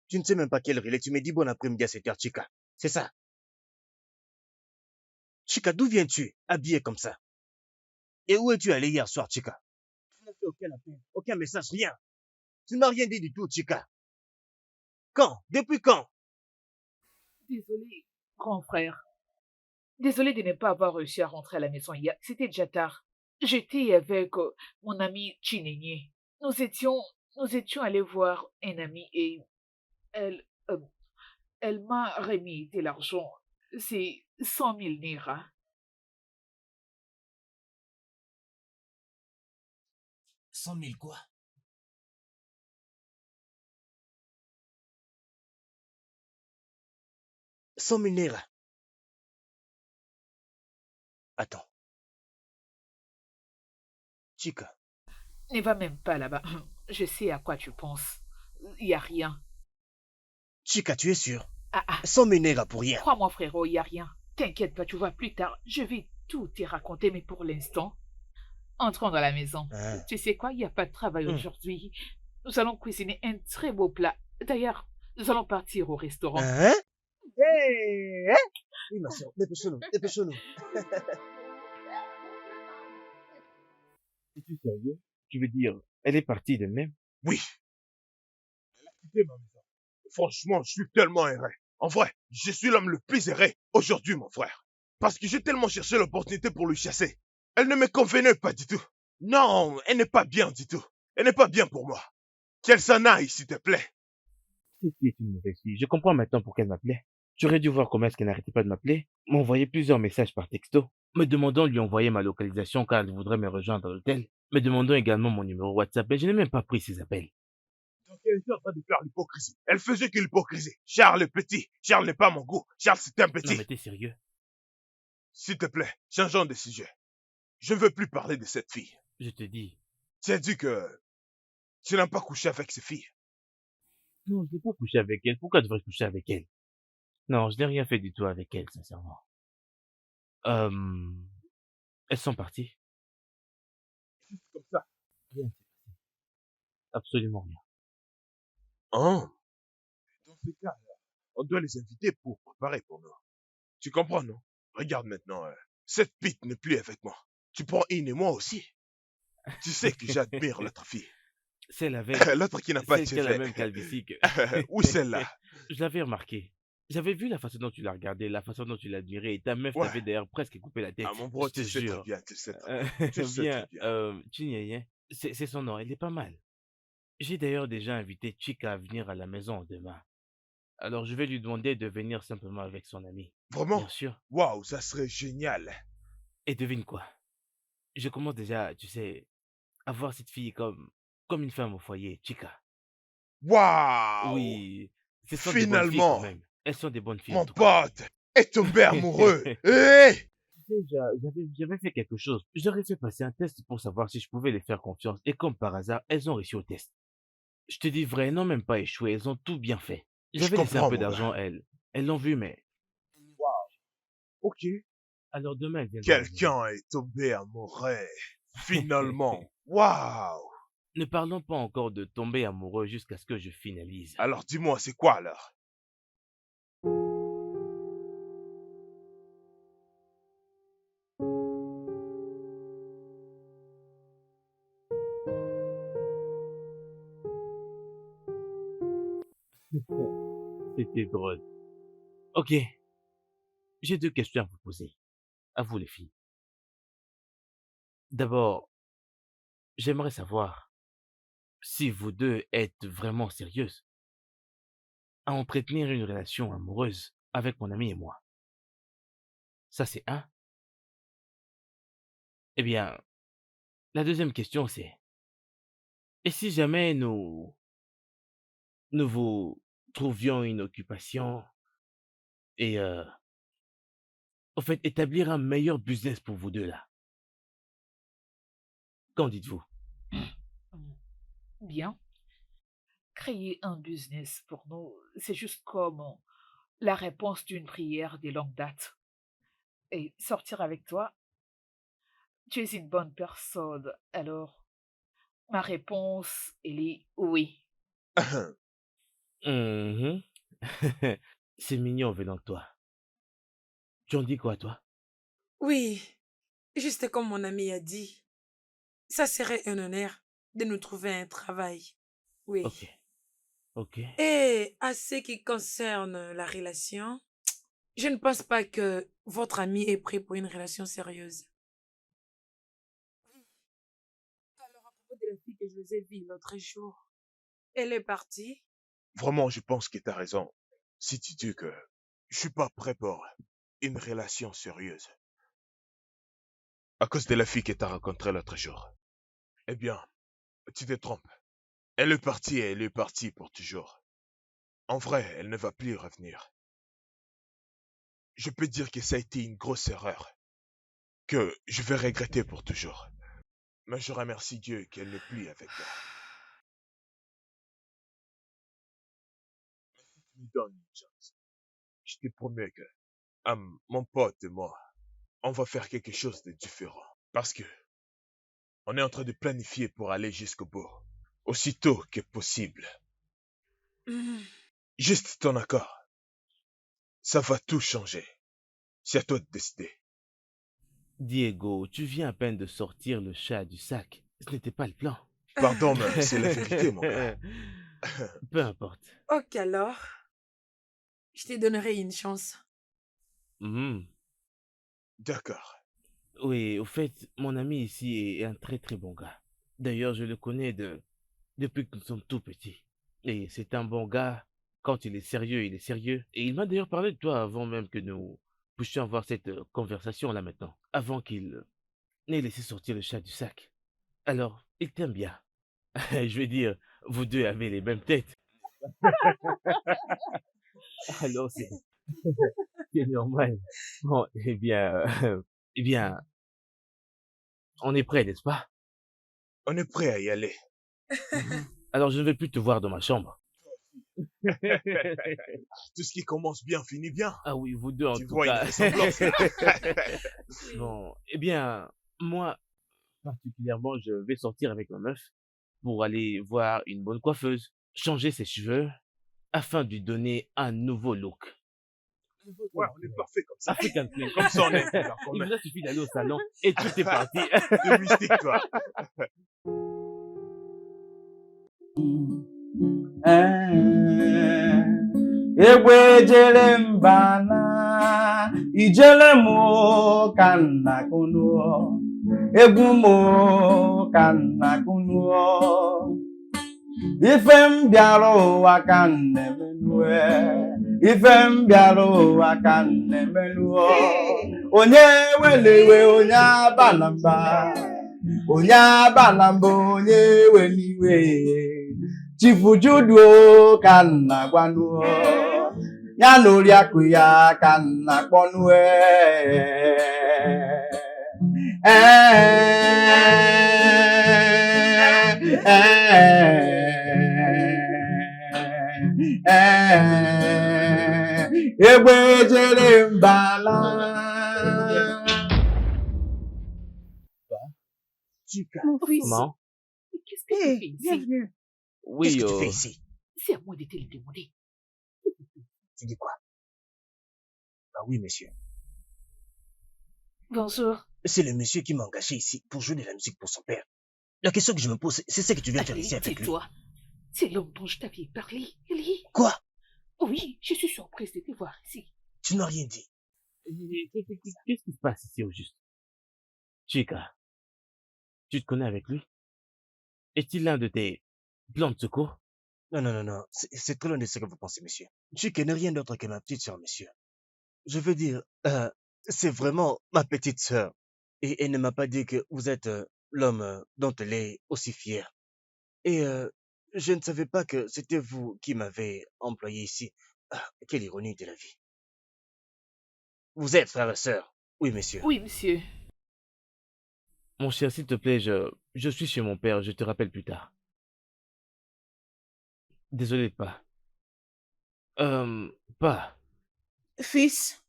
Tu ne sais même pas quelle heure il est. Tu me dis bon après-midi à cette heure, Chica. C'est ça. Chica, d'où viens-tu, habillée comme ça? Et où es-tu allé hier soir, Chica? Tu n'as fait aucun appel, aucun message, rien. Tu ne m'as rien dit du tout, Chica. Quand? Depuis quand? Désolé, grand frère. Désolé de ne pas avoir réussi à rentrer à la maison hier. C'était déjà tard. J'étais avec mon ami Chinenye. Nous étions allés voir un ami et elle, elle m'a remis de l'argent. C'est 100 000 Naira. 100 000 quoi? $100 000 Naira. Attends. Chica, Ne va même pas là-bas. Je sais à quoi tu penses. Il n'y a rien. Chica, tu es sûr? Ah, ah. 100 000 Naira pour rien. Crois-moi, frérot, il n'y a rien. T'inquiète pas, tu vois, plus tard, je vais tout te raconter, mais pour l'instant, Entrons dans la maison. Hein? Tu sais quoi, il n'y a pas de travail aujourd'hui. Nous allons cuisiner un très beau plat. D'ailleurs, nous allons partir au restaurant. Hein? Hey! Hein? Oui, ma soeur, dépêchons-nous, dépêchons-nous. Es-tu sérieux? Tu veux dire, elle est partie d'elle-même? Oui, elle a quitté ma maison. Franchement, je suis tellement erré. En vrai, je suis l'homme le plus erré aujourd'hui, mon frère. Parce que j'ai tellement cherché l'opportunité pour lui chasser. Elle ne me convenait pas du tout. Non, elle n'est pas bien du tout. Elle n'est pas bien pour moi. Qu'elle s'en aille, s'il te plaît. Cette fille est une mauvaise fille. Je comprends maintenant pourquoi elle m'appelait. Tu aurais dû voir comment est-ce qu'elle n'arrêtait pas de m'appeler, m'envoyer plusieurs messages par texto, me demandant de lui envoyer ma localisation car elle voudrait me rejoindre à l'hôtel, me demandant également mon numéro WhatsApp, mais je n'ai même pas pris ses appels. Donc elle était en train de faire l'hypocrisie. Elle faisait que l'hypocrisie. Charles est petit. Charles n'est pas mon goût. Charles, c'est un Non petit. mais t'es sérieux? S'il te plaît, changeons de sujet. Je ne veux plus parler de cette fille. Je te dis. Tu as dit que tu n'as pas couché avec ces filles. Non, je n'ai pas couché avec elle. Pourquoi devrais-je coucher avec elle? Non, je n'ai rien fait du tout avec elle, sincèrement. Elles sont parties. Juste comme ça. Rien. Absolument rien. Oh. Dans ce cas, on doit les inviter pour préparer pour nous. Tu comprends, non? Regarde maintenant, cette pite n'est plus avec moi. Tu prends une et moi aussi. Tu sais que j'admire l'autre fille. Celle avec... L'autre qui n'a pas de Celle qui a la cheveux. même calvitie que... Oui, celle-là. Je l'avais remarqué. J'avais vu la façon dont tu la regardais, la façon dont tu l'admirais, et ta meuf Ouais. t'avait d'ailleurs presque coupé la tête. Ah, mon bro, je te tu sais très jure. bien, tu sais très bien. Tu sais Bien, très bien. Chinyeye, c'est son nom, elle est pas mal. J'ai d'ailleurs déjà invité Chika à venir à la maison demain. Alors je vais lui demander de venir simplement avec son ami. Vraiment? Bien sûr. Waouh, ça serait génial. Et devine quoi? Je commence déjà, tu sais, à voir cette fille comme une femme au foyer, Chika. Waouh! Oui, ce sont des bonnes filles quand Finalement, même. Elles sont des bonnes filles en mon tout cas. pote est tombé amoureux. Hé! Tu sais, j'avais fait quelque chose. J'aurais fait passer un test pour savoir si je pouvais les faire confiance. Et comme par hasard, elles ont réussi au test. Je te dis vrai, elles n'ont même pas échoué. Elles ont tout bien fait. Je J'avais laissé un comprends, peu mon d'argent, gars. elles l'ont vu, mais... Ok. Alors demain, elles viendront à la maison. Quelqu'un est tombé amoureux. Finalement. Waouh! Ne parlons pas encore de tomber amoureux jusqu'à ce que je finalise. Alors dis-moi, c'est quoi alors? C'était drôle. Ok. J'ai 2 questions à vous poser. À vous, les filles. D'abord, j'aimerais savoir si vous deux êtes vraiment sérieuses à entretenir une relation amoureuse avec mon ami et moi. Ça, c'est un. Eh bien, la deuxième question, c'est... Et si jamais nous vous trouvions une occupation et, au fait, établir un meilleur business pour vous deux, là? Qu'en dites-vous? Bien. Créer un business pour nous, c'est juste comme la réponse d'une prière des longues dates. Et sortir avec toi, tu es une bonne personne. Alors, ma réponse, elle est oui. Mhm. C'est mignon venant de toi. Tu en dis quoi, toi? Oui, juste comme mon ami a dit, ça serait un honneur de nous trouver un travail. Oui. Ok. Ok. Et à ce qui concerne la relation, je ne pense pas que votre ami est prêt pour une relation sérieuse. Alors, à propos de la fille que je vous ai vue l'autre jour, elle est partie. Vraiment, je pense que tu as raison. Si tu dis que je suis pas prêt pour une relation sérieuse. À cause de la fille que tu as rencontrée l'autre jour. Eh bien, tu te trompes. Elle est partie et elle est partie pour toujours. En vrai, elle ne va plus revenir. Je peux dire que ça a été une grosse erreur. Que je vais regretter pour toujours. Mais je remercie Dieu qu'elle n'est plus avec moi. Tu me donnes une chance. Je te promets que, mon pote et moi, on va faire quelque chose de différent. Parce que On est en train de planifier pour aller jusqu'au bout. Aussitôt que possible. Juste ton accord. Ça va tout changer. C'est à toi de décider. Diego, tu viens à peine de sortir le chat du sac. Ce n'était pas le plan. Pardon, mais c'est la vérité, mon gars. Peu importe. Ok alors. Je te donnerai une chance. Mhm. D'accord. Oui, au fait, mon ami ici est un très très bon gars. D'ailleurs, je le connais depuis que nous sommes tout petits. Et c'est un bon gars. Quand il est sérieux, il est sérieux. Et il m'a d'ailleurs parlé de toi avant même que nous puissions avoir cette conversation là maintenant. Avant qu'il n'ait laissé sortir le chat du sac. Alors, il t'aime bien. Je veux dire, vous deux avez les mêmes têtes. Alors, c'est normal. Bon, eh bien, on est prêt, n'est-ce pas? On est prêt à y aller. Alors, je ne vais plus te voir dans ma chambre. Tout ce qui commence bien finit bien. Ah oui, vous deux en Tu tout vois une cas. ressemblance. Bon, eh bien, moi, particulièrement, je vais sortir avec ma meuf pour aller voir une bonne coiffeuse, changer ses cheveux, afin de lui donner un nouveau look. Ouais, on est parfait comme ça. African Twin. Comme ça, on est. Il nous a suffi d'aller au salon et tout est parti. T'es mystique, toi. Egbe jele mbana, ijele mo kanna kunu, egwu mo kanna kunu. Ife m bịara ụwa ka m na-emenue, ife m bịara ụwa ka m na-emenue. Onye weliwe onye abala mba, onye abala mba onye weliwe. Chifu Judo ka m na-agwanụ, ya na oriakụ ya ka m na-akpọnụ. Egbe jere mbala. Mon fils, Maman, mais qu'est-ce que tu fais ici? Bienvenue. oui, Qu'est-ce que tu fais ici? C'est à moi de te le demander. Tu dis quoi? Ah oui, monsieur. Bonjour. C'est le monsieur qui m'a engagé ici pour jouer de la musique pour son père. La question que je me pose, c'est ce que tu viens faire ici Allez, avec lui. tais-toi. C'est l'homme dont je t'avais parlé. Allez. Quoi? Oui, je suis surprise de te voir ici. Tu n'as rien dit. qu'est-ce qui se passe ici au juste? Chica, tu te connais avec lui? Est-il l'un de tes plans de secours? Non, non, non, non. C'est trop loin de ce que vous pensez, monsieur. Chica n'est rien d'autre que ma petite sœur, monsieur. Je veux dire, c'est vraiment ma petite sœur. Et elle ne m'a pas dit que vous êtes l'homme dont elle est aussi fière. Et je ne savais pas que c'était vous qui m'avez employé ici. Ah, quelle ironie de la vie. Vous êtes frère et sœur? Oui, monsieur. Oui, monsieur. Mon cher, s'il te plaît, je suis chez mon père, je te rappelle plus tard. Désolé, pas. Pas. Fils,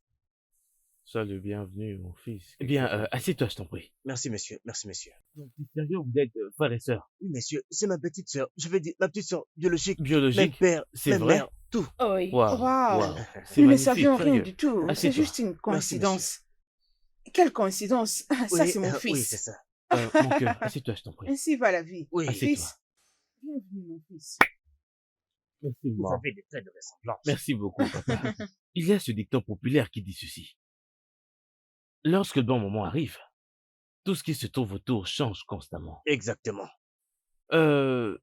Salut, bienvenue, mon fils. Eh bien, assieds-toi, je t'en prie. Merci, monsieur. Merci, monsieur. Donc, t'es sérieux, vous êtes frère et sœur? Oui, monsieur, c'est ma petite sœur. Je veux dire, ma petite sœur biologique. Même Biologique? père, C'est même vrai? mère, tout. Oh oui. Waouh, waouh, waouh. C'est nous ne magnifique, savions rien sérieux. du tout. C'est Assieds-toi. juste une coïncidence. Quelle coïncidence? Ça, Oui, c'est mon oui, fils. c'est ça. Mon cœur, assieds-toi, je t'en prie. Ainsi va la vie. Oui, Assieds-toi. Fils, bienvenue, mon fils. Merci, vous maman. avez des traits de ressemblance. Merci beaucoup, papa. Il y a ce dicton populaire qui dit ceci. Lorsque le bon moment arrive, tout ce qui se trouve autour change constamment. Exactement.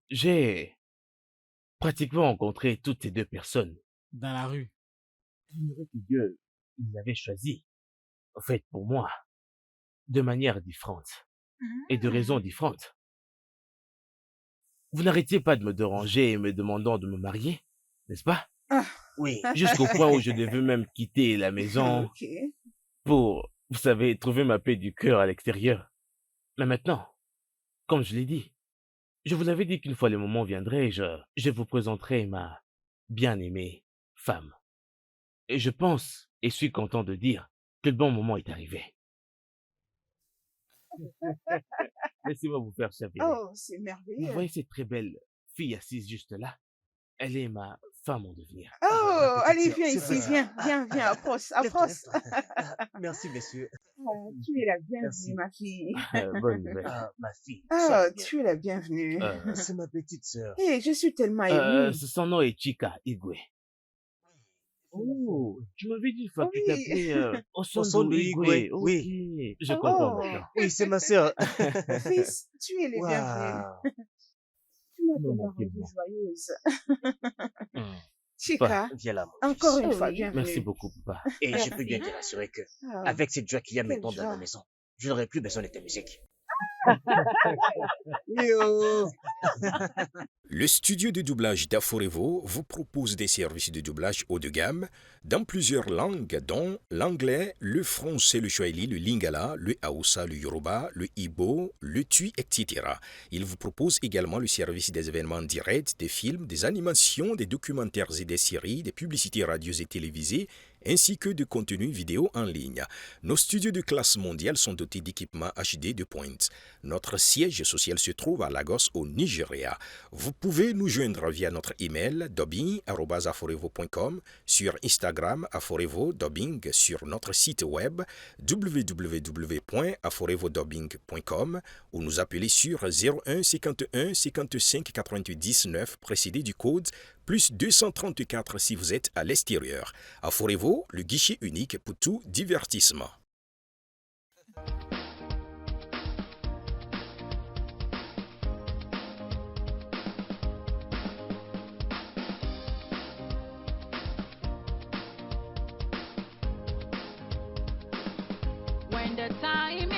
J'ai pratiquement rencontré toutes ces deux personnes Dans la rue. J'ignorais que Dieu les avait choisis, en fait, pour moi, de manière différente et de raisons différentes. Vous n'arrêtiez pas de me déranger et me demandant de me marier, n'est-ce pas? Ah, Oui. Jusqu'au point où je devais même quitter la maison ok. pour, vous savez, trouver ma paix du cœur à l'extérieur. Mais maintenant, comme je l'ai dit, je vous avais dit qu'une fois le moment viendrait, je vous présenterai ma bien-aimée femme. Et je pense et suis content de dire que le bon moment est arrivé. Laissez-moi vous faire chavirer. Oh, c'est Vous merveilleux. voyez cette très belle fille assise juste là? Elle est ma femme en devenir. Oh, ma petite allez, sœur, viens c'est ici, vrai. viens, approche, Lève-toi, approche. lève-toi. Merci, messieurs. Oh, tu es la bienvenue, Merci. ma fille. Bonne nouvelle. Ah, ma fille, Oh, sois bien. tu es la bienvenue. C'est ma petite sœur. Eh, je suis tellement émue. Son nom est Chika Igwe. Oh, tu m'avais dit une fois que tu Oui. t'appelais Osondo Osondo Igwe. Igwe, oui. Ok, je comprends Oh, maintenant. Oui, c'est ma sœur. fils, tu es le bienvenu. Waouh. Tu m'as Non, tellement mon rendue Kébon. joyeuse. Hmm. Chica, Viens là, mon encore fils. une fois, Oui. bienvenue. Merci beaucoup, papa. Et je peux Merci. bien te rassurer que, Ah, avec cette joie qu'il y a quelle maintenant dans la joie. maison, je n'aurai plus besoin de ta musique. Yo. Le studio de doublage d'Aforevo vous propose des services de doublage haut de gamme dans plusieurs langues, dont l'anglais, le français, le swahili, le lingala, le haoussa, le yoruba, le ibo, le tui, etc. Il vous propose également le service des événements directs, des films, des animations, des documentaires et des séries, des publicités radios et télévisées, ainsi que de contenus vidéo en ligne. Nos studios de classe mondiale sont dotés d'équipements HD de pointe. Notre siège social se trouve à Lagos, au Nigeria. Vous pouvez nous joindre via notre email dubbing@aforevo.com, sur Instagram Aforevo Dubbing, sur notre site web www.aforevodubbing.com ou nous appeler sur 01 51 55 99 précédé du code plus 234 si vous êtes à l'extérieur. Aforevo, le guichet unique pour tout divertissement. When the time